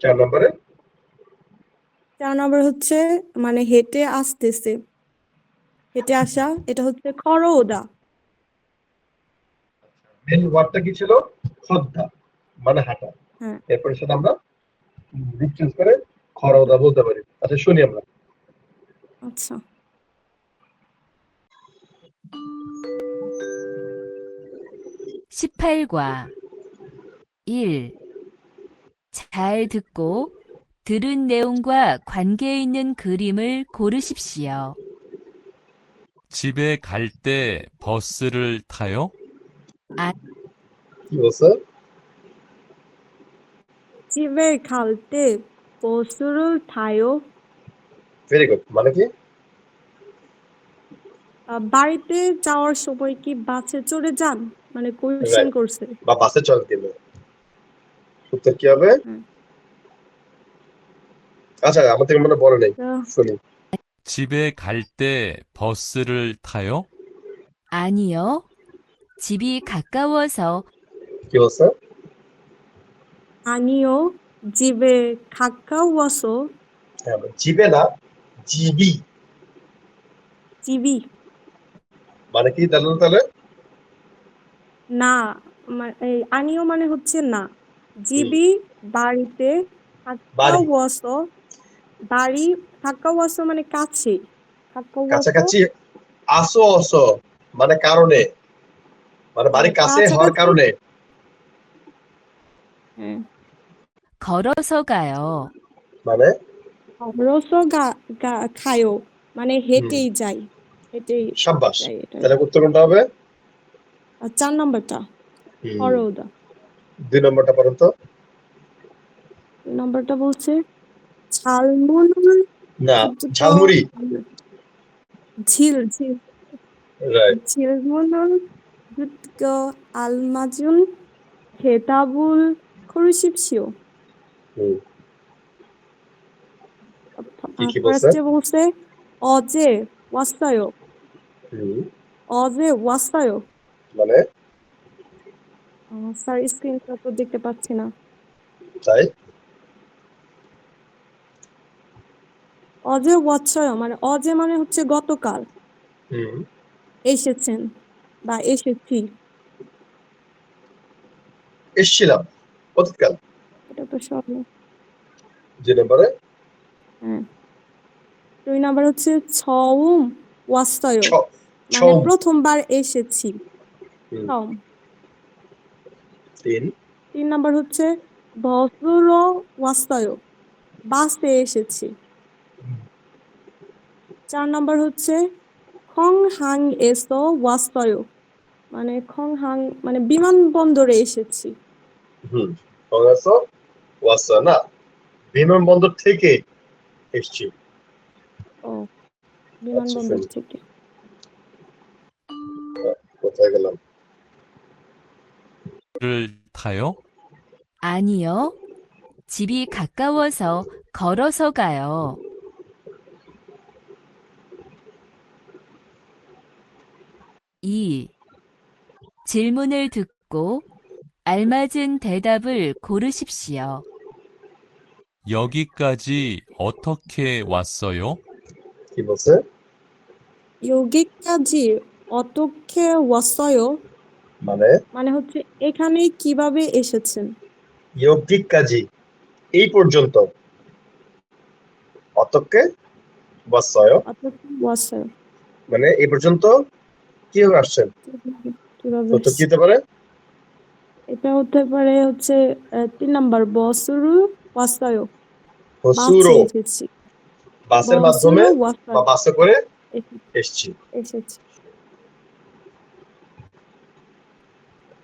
Speaker 6: 4 নম্বরে
Speaker 9: 4 নম্বর হচ্ছে মানে হেঁটে আসতেছে, হেঁটে আসা, এটা হচ্ছে খরওদা।
Speaker 6: মেন ওয়ার্ডটা কি ছিল? খদ্দা, মানে হাঁটা।
Speaker 9: হ্যাঁ,
Speaker 6: এরপরে সেটা আমরা রূপ চেঞ্জ করে খরওদা বলতে পারি। আচ্ছা, শুনি আমরা।
Speaker 9: আচ্ছা।
Speaker 7: 18과 1. 잘 듣고 들은 내용과 관계 있는 그림을 고르십시오.
Speaker 8: 집에 갈 때 버스를 타요?
Speaker 6: কি বলছে?
Speaker 9: 집에 갈 때 버스를 타요?
Speaker 6: Very good. মানে কি?
Speaker 9: বাড়িতে যাওয়ার সময় কি বাসে চড়ে যান, মানে কোয়েশ্চেন
Speaker 6: রাইট,
Speaker 9: করছে।
Speaker 6: বা বাসে চড় দিবে। উত্তর কি হবে?
Speaker 9: হ্যাঁ।
Speaker 6: আচ্ছা, আমাদের মনে বলে নাই, শুনি।
Speaker 8: 집에 갈 때 버스를 타요?
Speaker 7: 아니요. 집이 가까워서
Speaker 6: কি বলছে?
Speaker 9: 아니요, 집에 가까워서।
Speaker 6: হ্যাঁ, জিবে না, জিবি।
Speaker 9: জিবি
Speaker 6: মানে কি তাহলে?
Speaker 9: না, এই আনিও মানে হচ্ছে না। জিবি বাড়িতে,
Speaker 6: বাড়ি,
Speaker 9: হাক্কাওয়াসো বাড়ি, হাক্কাওয়াসো মানে কাছে, হাক্কাওয়াসো
Speaker 6: কাছাকাছি। আসো অসো মানে কারণে, মানে
Speaker 9: মানে
Speaker 6: বাড়ির কাছে হওয়ার
Speaker 9: কাছাকাছি।
Speaker 6: কারণে।
Speaker 9: হ্যাঁ,
Speaker 7: 걸어서 가요.
Speaker 6: মানে
Speaker 9: রসো খায়ো মানে
Speaker 6: হুম,
Speaker 9: হেঁটেই যাই, হেঁটেই
Speaker 6: সাব্বাস।
Speaker 9: যাই এটাই।
Speaker 6: তাহলে উত্তর কোনটা হবে?
Speaker 9: আর 4 নাম্বারটা
Speaker 6: হুম,
Speaker 9: হরৌদা।
Speaker 6: 2 নম্বরটা পড়ুন তো।
Speaker 9: 2 নাম্বারটা বলছে ঝালমুড়ি
Speaker 6: না,
Speaker 9: দুটো
Speaker 6: ঝালমুড়ি।
Speaker 9: ঝিল ঝিল
Speaker 6: রাইট।
Speaker 9: ঝিলমুড় দুটো 알맞은 대답을 고르십시오.
Speaker 6: হুম, কি বলছে?
Speaker 9: ফার্স্টে বলছে 어제 왔어요.
Speaker 6: হুম,
Speaker 9: 어제 왔어요.
Speaker 6: মানে
Speaker 9: স্যার স্ক্রিনটা তো দেখতে পাচ্ছি না।
Speaker 6: তাই?
Speaker 9: অজে ওয়াচ্ছয় মানে অজে মানে হচ্ছে গতকাল
Speaker 6: হুম,
Speaker 9: এসেছেন বা এসেছি,
Speaker 6: এসছিলাম অতীতকাল।
Speaker 9: এটা তো সব।
Speaker 6: 2 নম্বরে
Speaker 9: হ্যাঁ, 2 নাম্বার হচ্ছে 처음 왔어요
Speaker 6: ছ
Speaker 9: মানে
Speaker 6: ছৌ।
Speaker 9: প্রথমবার এসেছি,
Speaker 6: হুম,
Speaker 9: 처음।
Speaker 6: 3
Speaker 9: 3 নাম্বার হচ্ছে 버스로 왔어요 বাসে এসেছি। 4 নাম্বার হচ্ছে 공항에서 왔어요 মানে 공항 মানে বিমানবন্দরে এসেছি।
Speaker 6: হুম, কংগ্রেসও ওয়াসা না, বিমানবন্দর থেকে এসছি।
Speaker 9: ও,
Speaker 6: আচ্ছা
Speaker 9: বিমানবন্দর
Speaker 6: শুনি,
Speaker 9: থেকে।
Speaker 6: কোথায় গেলাম?
Speaker 8: 를 타요?
Speaker 7: 아니요. 집이 가까워서 걸어서 가요. 2. 질문을 듣고 알맞은 대답을 고르십시오.
Speaker 8: 여기까지 어떻게 왔어요?
Speaker 6: কি বলছে?
Speaker 9: 여기까지 어떻게 왔어요
Speaker 6: মানে
Speaker 9: মানে হচ্ছে এখানে কিভাবে এসেছেন।
Speaker 6: 여기까지 এই পর্যন্ত, 어떻게 왔어요
Speaker 9: অতঃপর 왔어요
Speaker 6: মানে এই পর্যন্ত কিভাবে আসছেন?
Speaker 9: কিভাবে
Speaker 6: তো কি
Speaker 9: এসেছেন।
Speaker 6: হতে পারে?
Speaker 9: এটা হতে পারে হচ্ছে 3 নাম্বার বসুরু 왔어요 বাসে
Speaker 6: হসুরো,
Speaker 9: এসেছি,
Speaker 6: বাসের মাধ্যমে
Speaker 9: বসুরু
Speaker 6: বা
Speaker 9: 왔어요
Speaker 6: বাসে করে এসছি।
Speaker 9: এসেছি।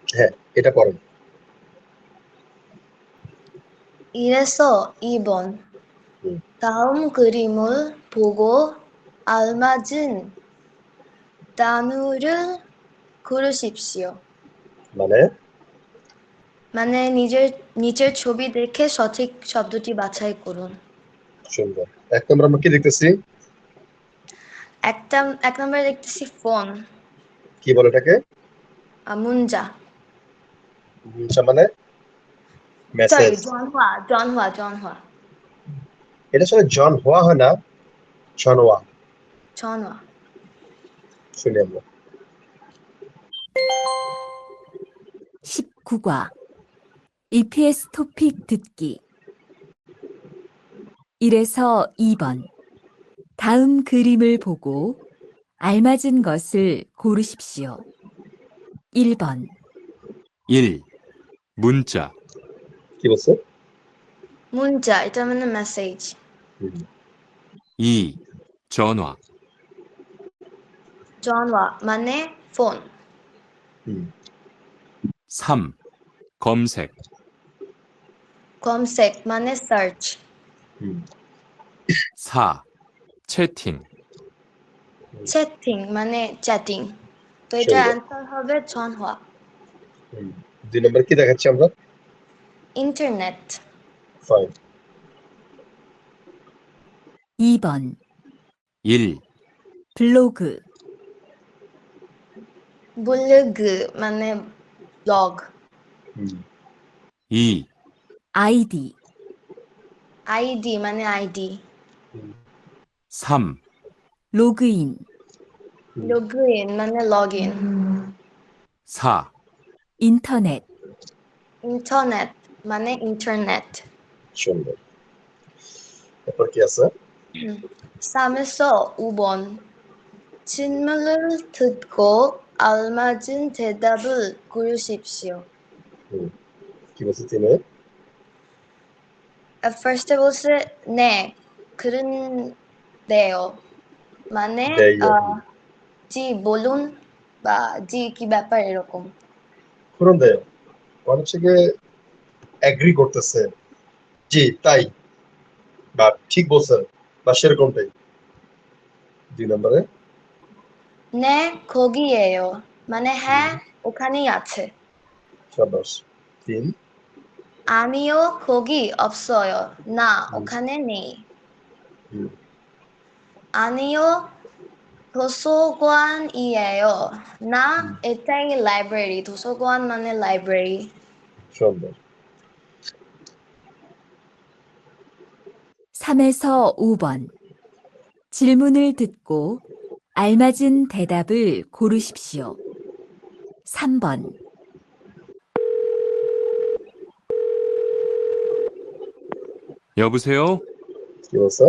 Speaker 6: হ্যাঁ, এটা পড়েন।
Speaker 3: 이래서 2번.
Speaker 6: হুম,
Speaker 3: 다음 그림을 보고 알맞은 단어를 고르십시오.
Speaker 6: মানে
Speaker 3: মানে নিজের ছবি দেখে সঠিক শব্দটি বাছাই করুন।
Speaker 6: সুন্দর। 1 নম্বর আমরা কি দেখতেছি?
Speaker 3: এক নম্বরে দেখতেছি ফোন,
Speaker 6: কি বলে এটাকে?
Speaker 3: মুঞ্জা,
Speaker 6: মানে
Speaker 3: সরি
Speaker 6: মেসেজ।
Speaker 3: জনহোয়া
Speaker 6: এটা আসলে জন হওয়া হয় না, জনওয়া।
Speaker 3: জনহোয়া।
Speaker 6: শুনি আমরা।
Speaker 7: 19과 EPS 토픽 듣기 1에서 2번 다음 그림을 보고 알맞은 것을 고르십시오. 1번
Speaker 8: 1. 문자
Speaker 6: কি বলছে?
Speaker 3: মুঞ্জা এটা মানে মেসেজ।
Speaker 6: হুম,
Speaker 8: 2. 전화
Speaker 3: জনহোয়া মানে ফোন।
Speaker 6: হুম,
Speaker 8: 3. 검색
Speaker 3: কমসেক মানে সার্চ।
Speaker 6: হুম,
Speaker 8: 4. 채팅
Speaker 3: চ্যাটিং মানে চ্যাটিং। তো এটা
Speaker 6: সুন্দর।
Speaker 3: অ্যান্সার হবে জনহোয়া।
Speaker 6: হুম, 2 নম্বর কি দেখাচ্ছি আমরা?
Speaker 3: ইন্টারনেট।
Speaker 6: ফাইন।
Speaker 7: 2번
Speaker 8: 1.
Speaker 7: 블로그
Speaker 3: ব্লগ মানে ব্লগ।
Speaker 6: হুম,
Speaker 8: 2.
Speaker 7: 아이디
Speaker 3: আইডি মানে আইডি।
Speaker 6: হুম,
Speaker 8: 3.
Speaker 7: 로그인
Speaker 3: লগ্ইন মানে লগ ইন।
Speaker 8: 4.
Speaker 7: 인터넷,
Speaker 3: ইন্টারনেট মানে ইন্টারনেট।
Speaker 6: সুন্দর। এরপর কি আছে?
Speaker 3: 3에서 5번. 질문을 듣고 알맞은 대답을 고르십시오.
Speaker 6: কি বলছে তিনি?
Speaker 3: First বলছে 네, 그런데요. মানে
Speaker 6: দেয়।
Speaker 3: জি বলুন বা জি কি ব্যাপার এরকম।
Speaker 6: করুন দেয় মানে হচ্ছে গিয়ে এগ্রি করতেছে, জি তাই, বা ঠিক বলছেন, বা সেরকমটাই। 2 নম্বরে
Speaker 3: 네, 거기에요. মানে হ্যাঁ ওখানেই আছে।
Speaker 6: শাবাশ। 3
Speaker 3: 아니요, 거기 없어요. না ওখানে নেই।
Speaker 6: হুম,
Speaker 3: 아니요, 도서관이에요. না এটাই লাইব্রেরি। 도서관 মানে লাইব্রেরি।
Speaker 6: সুন্দর।
Speaker 7: 3에서 5번. 질문을 듣고 알맞은 대답을 고르십시오. 3번,
Speaker 8: 여보세요?
Speaker 6: কি বলছে?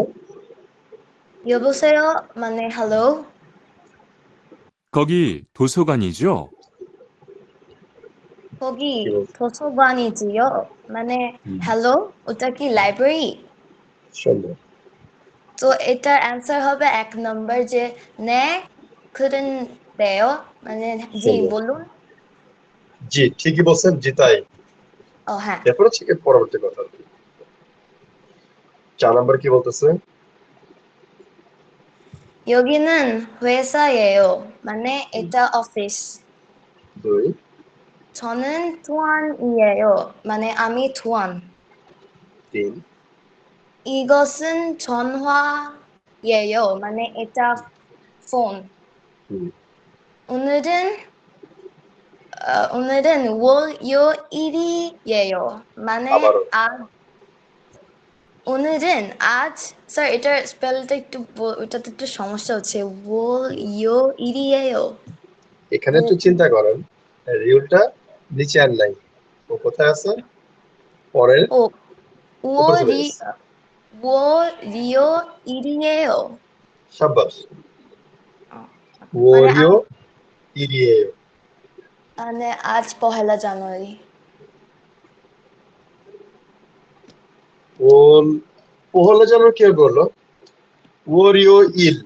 Speaker 3: 여보세요, মানে হ্যালো।
Speaker 8: 거기 도서관이죠?
Speaker 3: 거기
Speaker 6: কি বলছে?
Speaker 3: 도서관이지요. মানে হ্যালো, ওটা কি লাইব্রেরি?
Speaker 6: সুন্দর।
Speaker 3: তো এটার অ্যান্সার হবে 1 নম্বর যে 네, 그런데요. মানে জি
Speaker 6: সুন্দর।
Speaker 3: বলুন।
Speaker 6: জি ঠিকই বলছেন, জি তাই।
Speaker 3: ও হ্যাঁ।
Speaker 6: এরপর হচ্ছে গিয়ে পরবর্তী কথা। 4 নম্বর কি বলতেছে?
Speaker 3: 여기는 회사예요. মানে এটা অফিস।
Speaker 6: 2
Speaker 3: 저는 투안이에요. মানে আমি 투안।
Speaker 6: 3
Speaker 3: 이것은 전화예요. মানে এটা ফোন।
Speaker 6: হুম,
Speaker 3: 오늘은 월요일이에요. মানে
Speaker 6: আবারও
Speaker 3: 오늘은 আজ স্যার এটার স্পেলটা ওটাতে একটু সমস্যা হচ্ছে। 월요일이에요।
Speaker 6: এখানে একটু চিন্তা করেন, রিউলটা নিচে আর নাই, ও কোথায় আছে? পরের
Speaker 3: ও
Speaker 6: উপরে চলে
Speaker 3: 월이
Speaker 6: গেছে।
Speaker 3: 월요일이에요.
Speaker 6: শাবাশ।
Speaker 3: মানে
Speaker 6: ওরিও ইরিয়েও।
Speaker 3: মানে আজ পহেলা জানুয়ারি।
Speaker 6: ওল পহলে যেন কে বললো? ওরিও ইল।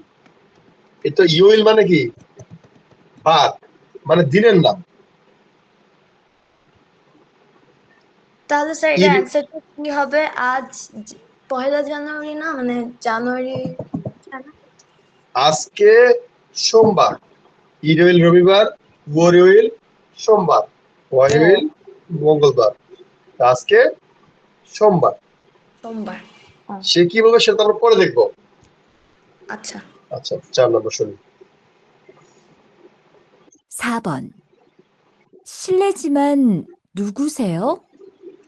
Speaker 6: এটা ইউইল মানে কি? বাদ, মানে দিনের নাম।
Speaker 3: তাহলে স্যার এটা
Speaker 6: ইর
Speaker 3: অ্যান্সারটা কি হবে? আজ পহেলা জানুয়ারি না, মানে জানুয়ারি না?
Speaker 6: আজকে সোমবার, ইরোইল রবিবার, ওরিওইল সোমবার, ওয়াইওইল মঙ্গলবার, আজকে সোমবার।
Speaker 3: সোমবার।
Speaker 6: সে কি বলবে সেটা আমরা পরে দেখবো।
Speaker 3: আচ্ছা।
Speaker 6: আচ্ছা 4 নম্বর শুনি।
Speaker 7: 4번. 실례지만 누구세요?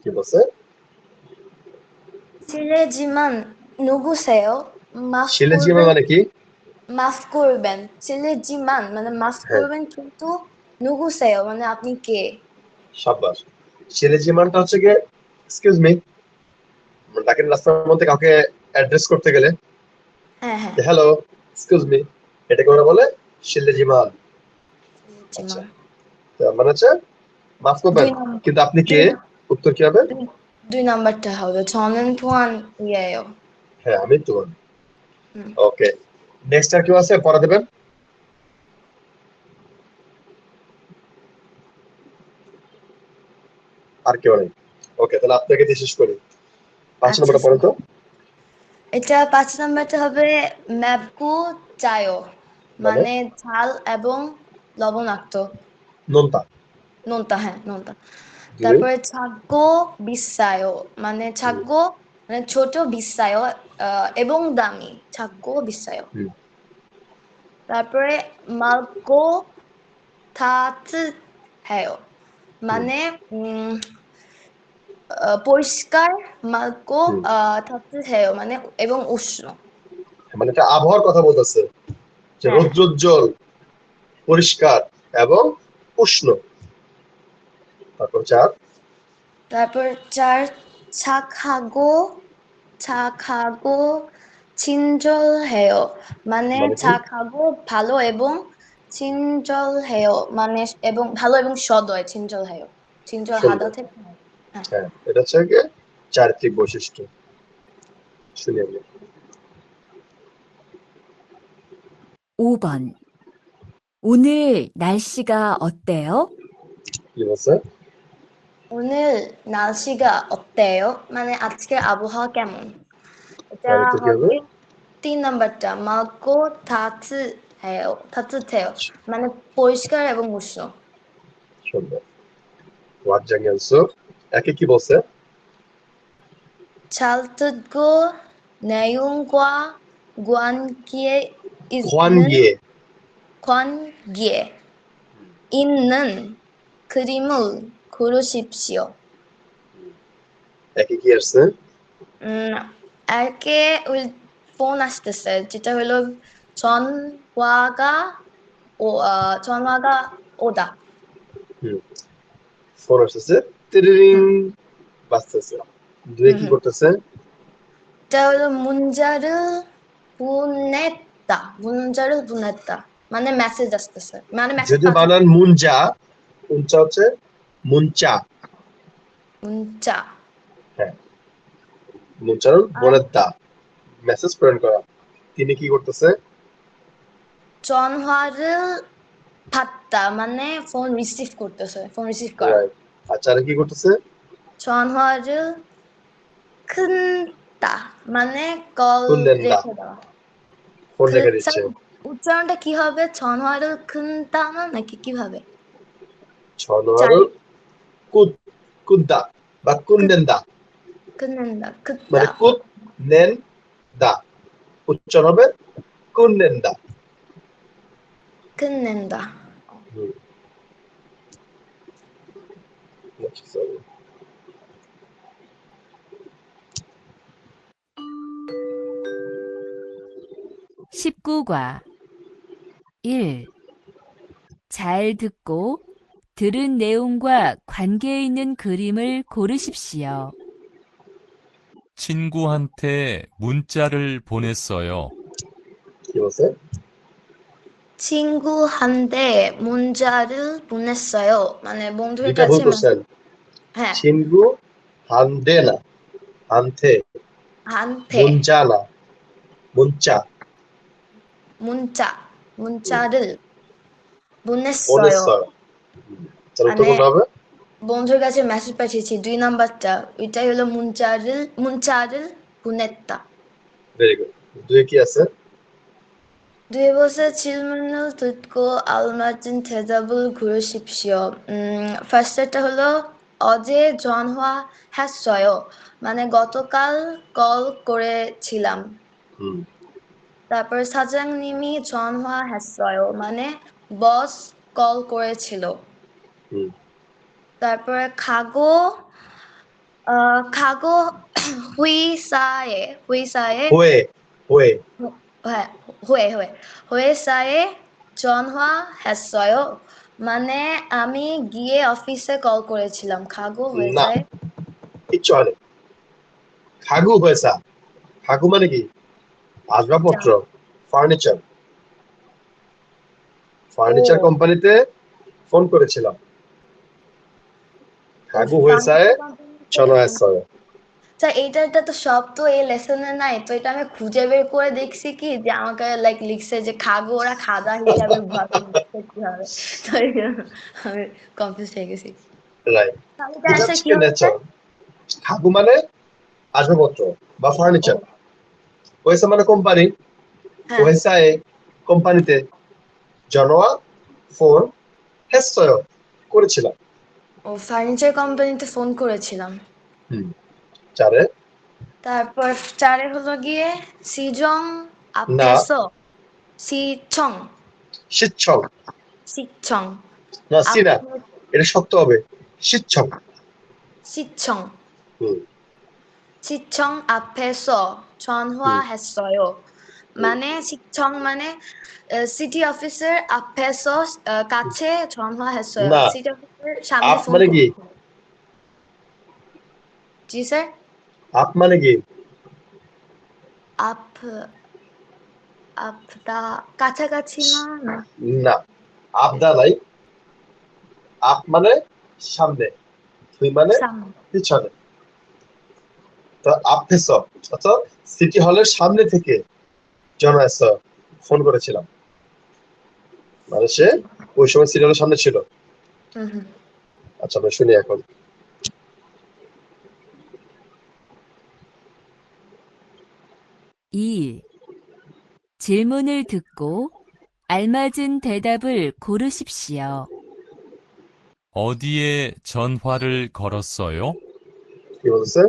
Speaker 6: কি বলছে?
Speaker 3: 실례지만 누구세요? মাফ
Speaker 6: শিলেজিমা
Speaker 3: করবেন,
Speaker 6: মানে কি?
Speaker 3: মাফ করবেন। 실례지만 মানে মাফ
Speaker 6: হ্যাঁ,
Speaker 3: করবেন, কিন্তু 누구세요 মানে আপনি কে?
Speaker 6: সাব্বাস। শিলেজিমানটা হচ্ছে গিয়ে এক্সকিউজ মি, তাকে রাস্তার মধ্যে কাউকে অ্যাড্রেস করতে গেলে
Speaker 3: হ্যাঁ হ্যাঁ।
Speaker 6: হ্যালো এক্সকিউজ মি, এটাকে ওরা বলে শিলেজিমান। আচ্ছা,
Speaker 3: 실례지만।
Speaker 6: মানে হচ্ছে মাফ করবেন
Speaker 3: 2 নম্বর।
Speaker 6: কিন্তু আপনি কে? উত্তর কি হবে?
Speaker 3: 2 নম্বরটা হবে 저는 투안이에요।
Speaker 6: হ্যাঁ আমি তো।
Speaker 3: হুম।
Speaker 6: ওকে, নেক্সট আর কেউ আছে পড়া দেবেন? আর কেউ নেই? ওকে, তাহলে আপনাকে দিয়ে শেষ করি। 5
Speaker 3: আচ্ছা
Speaker 6: নম্বরটা পড়েন
Speaker 3: স্যার।
Speaker 6: তো।
Speaker 3: এটা 5 নাম্বারটা হবে 맵고 짜요।
Speaker 6: মানে
Speaker 3: মানে ঝাল এবং লবণাক্ত।
Speaker 6: নোনতা।
Speaker 3: নোনতা, হ্যাঁ নোনতা।
Speaker 6: 2
Speaker 3: তারপরে 작고 비싸요। মানে 작고 মানে ছোট, 비싸요 এবং দামি। 작고 비싸요। তারপরে 맑고 따뜻해요। মানে পরিষ্কার, 맑고 따뜻해요 মানে এবং উষ্ণ।
Speaker 6: মানে এটা আবহাওয়ার কথা বলতেছে, যে
Speaker 3: হ্যাঁ।
Speaker 6: রৌদ্রোজ্জ্বল পরিষ্কার এবং উষ্ণ। তারপর 4
Speaker 3: তারপর 4 착하고 친절해요. মানে
Speaker 6: মানে কি?
Speaker 3: 착하고 ভালো এবং 친절해요. মানে এবং ভালো এবং সদয় 친절해요. 친절하다
Speaker 6: সুন্দর।
Speaker 3: থেকে হ্যাঁ।
Speaker 6: হ্যাঁ, এটা হচ্ছে গিয়ে চারিত্রিক বৈশিষ্ট্য। শুনি আমি।
Speaker 7: 5번. 오늘 날씨가 어때요?
Speaker 6: কি বলছে?
Speaker 3: 오늘 날씨가 어때요? মানে আজকের আবহাওয়া কেমন? এটা
Speaker 6: আর এটা কি হবে?
Speaker 3: হবে 3 নাম্বারটা 맑고 따뜻해요. মানে পরিষ্কার এবং উষ্ণ।
Speaker 6: সুন্দর। ওয়ার্ডজাঙ্গি আনসার। একে কি বলছে?
Speaker 3: 잘 듣고 내용과 관계에 있는
Speaker 6: 관계।
Speaker 3: 관계에 있는 그림을 고르십시오.
Speaker 6: একে কি আসছে?
Speaker 3: একে ওই ফোন আসতেছে যেটা হলো 전화가 오다.
Speaker 6: ফোন আসতেছে, টিরিং বাজতেছে। দুয়ে কি
Speaker 3: হুম।
Speaker 6: করতেছে?
Speaker 3: এটা হলো 문자를 보냈다. মানে মেসেজ আসতেছে, মানে মেসেজ
Speaker 6: যদি
Speaker 3: পাঠাচ্ছে।
Speaker 6: বানান মুনজা, উনচা হচ্ছে মুনচা।
Speaker 3: 문자.
Speaker 6: হ্যাঁ, মুনচার বনেদা, মেসেজ প্রেরণ করা। তিনি কি করতেছে?
Speaker 3: 전화를 받다 মানে ফোন রিসিভ করতেছে, ফোন রিসিভ করা।
Speaker 6: রাইট। আচ্ছা, আর কি করতেছে?
Speaker 3: 전화를 큰다 মানে কল
Speaker 6: 끊는다।
Speaker 3: রেখে দেওয়া।
Speaker 6: ফোন রেখে দিচ্ছে।
Speaker 3: উচ্চারণটা কি হবে? 전화를 큰다 নাকি কিভাবে?
Speaker 6: 전화를 끊다 বা 끊는다।
Speaker 3: 끊는다,
Speaker 6: মানে
Speaker 3: 끊다,
Speaker 6: 끊는다। উচ্চারণ হবে 끊는다।
Speaker 3: 끊는다.
Speaker 6: sorry.
Speaker 7: (19과) 1. 잘 듣고 들은 내용과 관계 있는 그림을 고르십시오.
Speaker 8: 친구한테 문자를 보냈어요.
Speaker 6: কি বলছে?
Speaker 3: 친구한테 문자를 보냈어요. মানে বন্ধুর
Speaker 6: দুইটা ভুল
Speaker 3: কাছে
Speaker 6: করছেন।
Speaker 3: হ্যাঁ,
Speaker 6: 친구 한테 না, 한테।
Speaker 3: 한테
Speaker 6: 문자 না, 문자।
Speaker 3: 문자를 보냈어요.
Speaker 6: 보냈어요। তাহলে উত্তর
Speaker 3: মানে
Speaker 6: কোনটা হবে?
Speaker 3: বন্ধুর কাছে মেসেজ পাঠিয়েছি 2 নাম্বারটা, ওইটাই হলো 문자를 보냈다.
Speaker 6: Very good. দুয়ে কি আছে?
Speaker 3: দুই বলছে 질문을 듣고 알맞은 대답을 고르십시오. ফার্স্টটা হলো 어제 전화했어요. মানে গতকাল কল করেছিলাম। তারপর 사장님이 전화했어요. মানে বস কল করেছিল। তারপরে 가고 회사에
Speaker 6: 왜?
Speaker 3: 회사에 전화했어요. মানে আমি গিয়ে অফিসে কল করেছিলাম। 가고
Speaker 6: না,
Speaker 3: 회사에
Speaker 6: কিচ্ছু হয় না। খাগু হয়েছা। খাগু মানে কি? আসবাবপত্র, ফার্নিচার। ফার্নিচার কোম্পানিতে ফোন করেছিলাম। খাগু হয়েছায় 전화했어요।
Speaker 3: এইটা তো সব তো এই লেসনে নাই, তো এটা আমি খুঁজে বের করে দেখছি কি যে আমাকে লাইক লিখছে যে খাগো, ওরা খাদা হিসাবে ভাবে লিখছে কিভাবে, তো এই জন্য আমি কনফিউজ হয়ে গেছি।
Speaker 6: রাইট।
Speaker 3: তাহলে
Speaker 6: এটা
Speaker 3: answer
Speaker 6: হচ্ছে
Speaker 3: কি
Speaker 6: কি
Speaker 3: হবে?
Speaker 6: নেচার। খাগু মানে আসবাবপত্র বা ফার্নিচার। ওয়েসা মানে কোম্পানি।
Speaker 3: হ্যাঁ,
Speaker 6: ওয়েসায় কোম্পানিতে। জনওয়া ফোন 했어요 করেছিলাম।
Speaker 3: ও ফার্নিচার কোম্পানিতে ফোন করেছিলাম।
Speaker 6: চারে
Speaker 3: তারপর 4 হলো গিয়ে সিজং
Speaker 6: না,
Speaker 3: 앞에서 সিছং
Speaker 6: 시청।
Speaker 3: সিছং
Speaker 6: না, সি না,
Speaker 3: 앞에
Speaker 6: এটা শক্ত হবে। 시청।
Speaker 3: 시청
Speaker 6: হুম।
Speaker 3: 시청 앞에서 전화했어요. মানে 시청 মানে সিটি অফিসের 앞에서 কাছে 전화했어요.
Speaker 6: না,
Speaker 3: সিটি অফিসের সামনে
Speaker 6: আপ
Speaker 3: ফোন
Speaker 6: মানে কি?
Speaker 3: করেছে। জি স্যার।
Speaker 6: আপ মানে কি?
Speaker 3: আপ আপটা কাছাকাছি না না
Speaker 6: না, আপ দা নাই। আপ মানে সামনে, তুই মানে
Speaker 3: সামনে।
Speaker 6: পিছনে। তো আপেস অর্থাৎ সিটি হলের সামনে থেকে জনএস ফোন করেছিলাম, মানে সে ওই সময় সিটি হলের সামনে ছিল।
Speaker 3: হুম হুম।
Speaker 6: আচ্ছা আমরা শুনি এখন।
Speaker 7: 이 질문을 듣고 알맞은 대답을 고르십시오.
Speaker 8: 어디에 전화를 걸었어요?
Speaker 6: কি বলছে?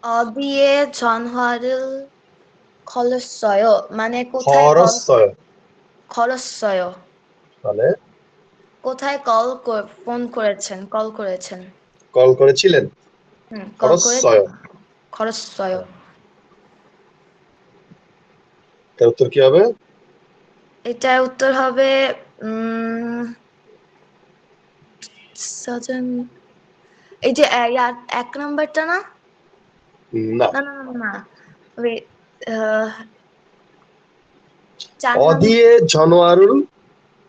Speaker 3: 어디에 전화를 걸었어요? মানে কোথায়
Speaker 6: খরচয়
Speaker 3: 걸었어요?
Speaker 6: মানে
Speaker 3: কোথায় ফোন করেছেন, কল করেছেন?
Speaker 6: কল করেছিলেন।
Speaker 3: কল
Speaker 6: খরচয়,
Speaker 3: 걸었어요.
Speaker 6: তার উত্তর কি হবে?
Speaker 3: এটার উত্তর হবে উম সাজান এই যে এক নাম্বারটা না?
Speaker 6: না,
Speaker 3: না না না না ওয়েট চার নাম্বার।
Speaker 6: অদিয়ে জনোয়ারুল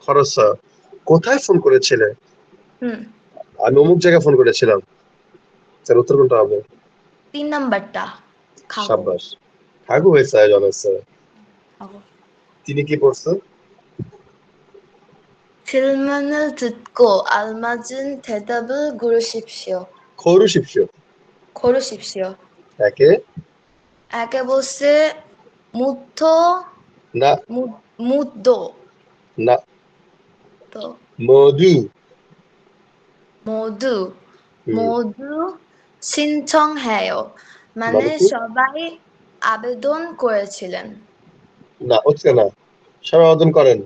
Speaker 6: খরচয়, কোথায় ফোন করেছিলে?
Speaker 3: হুম
Speaker 6: আমি অমুক জায়গায় ফোন করেছিলাম। তার উত্তর কোনটা হবে?
Speaker 3: 3 নাম্বারটা খাগো।
Speaker 6: সাব্বাস, হাগু হয়েছে জনএস।
Speaker 3: খাগো।
Speaker 6: তিনি কি পড়ছে?
Speaker 3: 질문을 듣고 알맞은 대답을 고르십시오.
Speaker 6: খরুশিপশিও।
Speaker 3: 고르십시오.
Speaker 6: একে
Speaker 3: একে বলছে মুথ
Speaker 6: না,
Speaker 3: মুদ্দ
Speaker 6: না,
Speaker 3: তো
Speaker 6: মধু।
Speaker 3: 모두
Speaker 6: হুম,
Speaker 3: 모두 신청해요. মানে
Speaker 6: মানে কি?
Speaker 3: সবাই আবেদন করেছিলেন।
Speaker 6: না, হচ্ছে না। সবাই আবেদন করেন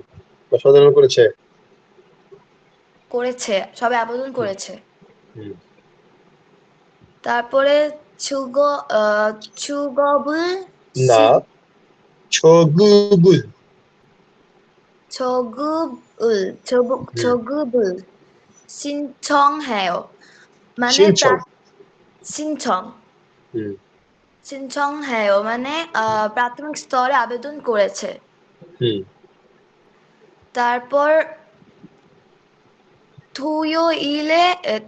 Speaker 6: বা সাধারণ করেছে।
Speaker 3: করেছে, সবাই আবেদন করেছে।
Speaker 6: হুম,
Speaker 3: তারপরে 추거 추급을
Speaker 6: না, ছগুগুল। হুম,
Speaker 3: 저급을 신청해요. মানে
Speaker 6: সিনচং।
Speaker 3: 신청
Speaker 6: হুম,
Speaker 3: 신청해요. মানে প্রাথমিক স্তরে আবেদন করেছে।
Speaker 6: হুম,
Speaker 3: তারপর 토요일에
Speaker 6: ইরে।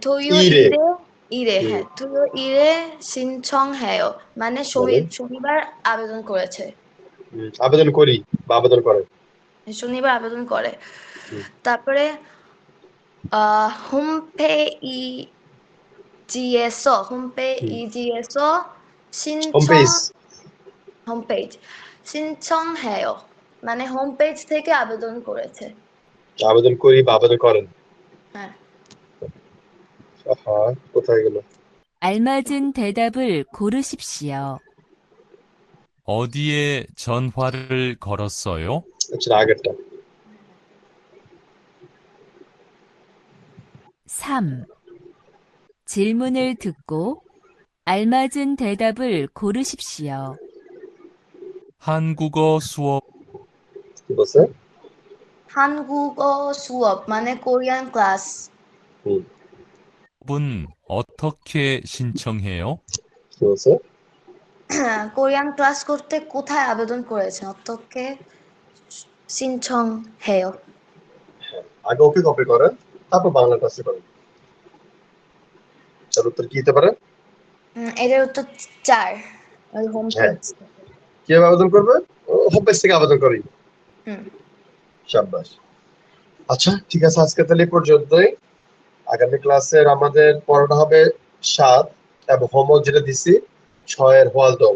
Speaker 3: 토요일에
Speaker 6: হুম,
Speaker 3: হ্যাঁ 토요일에 신청해요. মানে
Speaker 6: মানে
Speaker 3: শনিবার আবেদন করেছে।
Speaker 6: আবেদন করি বা আবেদন করে।
Speaker 3: শনিবার আবেদন করে।
Speaker 6: হুম,
Speaker 3: তারপরে 홈페이지에서
Speaker 6: হুম, হোম
Speaker 3: 신청
Speaker 6: পেজ।
Speaker 3: 홈페이지 신청해요. মানে হোম পেজ থেকে আবেদন করেছে।
Speaker 6: আবেদন করি বা আবেদন করেন।
Speaker 3: হ্যাঁ
Speaker 6: আহা, কোথায় গেল?
Speaker 7: 알맞은 대답을 고르십시오.
Speaker 8: 어디에 전화를 걸었어요?
Speaker 6: আচ্ছা আগেরটা।
Speaker 7: 3. 질문을 듣고 알맞은 대답을 고르십시오.
Speaker 8: 한국어 수업은
Speaker 6: কি বলছে?
Speaker 3: 한국어 수업 মানে কোরিয়ান ক্লাস।
Speaker 6: হুম,
Speaker 8: 어떻게 신청해요?
Speaker 6: কি বলছে?
Speaker 3: কোরিয়ান ক্লাস করতে কোথায় আবেদন করেছেন? অতকে 신청해요.
Speaker 6: আগে ওকে কপি করেন, তারপর বাংলা ক্লাসে করেন। তার উত্তর কি হতে পারে?
Speaker 3: এটার উত্তর 4 ওই হোম
Speaker 6: হ্যাঁ,
Speaker 3: পেজ।
Speaker 6: কিভাবে আবেদন করবে? হোম পেজ থেকে আবেদন করি।
Speaker 3: হুম
Speaker 6: সাব্বাস। আচ্ছা ঠিক আছে, আজকে তাহলে এই পর্যন্তই। আগামী ক্লাসের আমাদের পড়াটা হবে 7 এবং হোমওয়ার্ক যেটা দিছি 6 এর হোয়াল দল।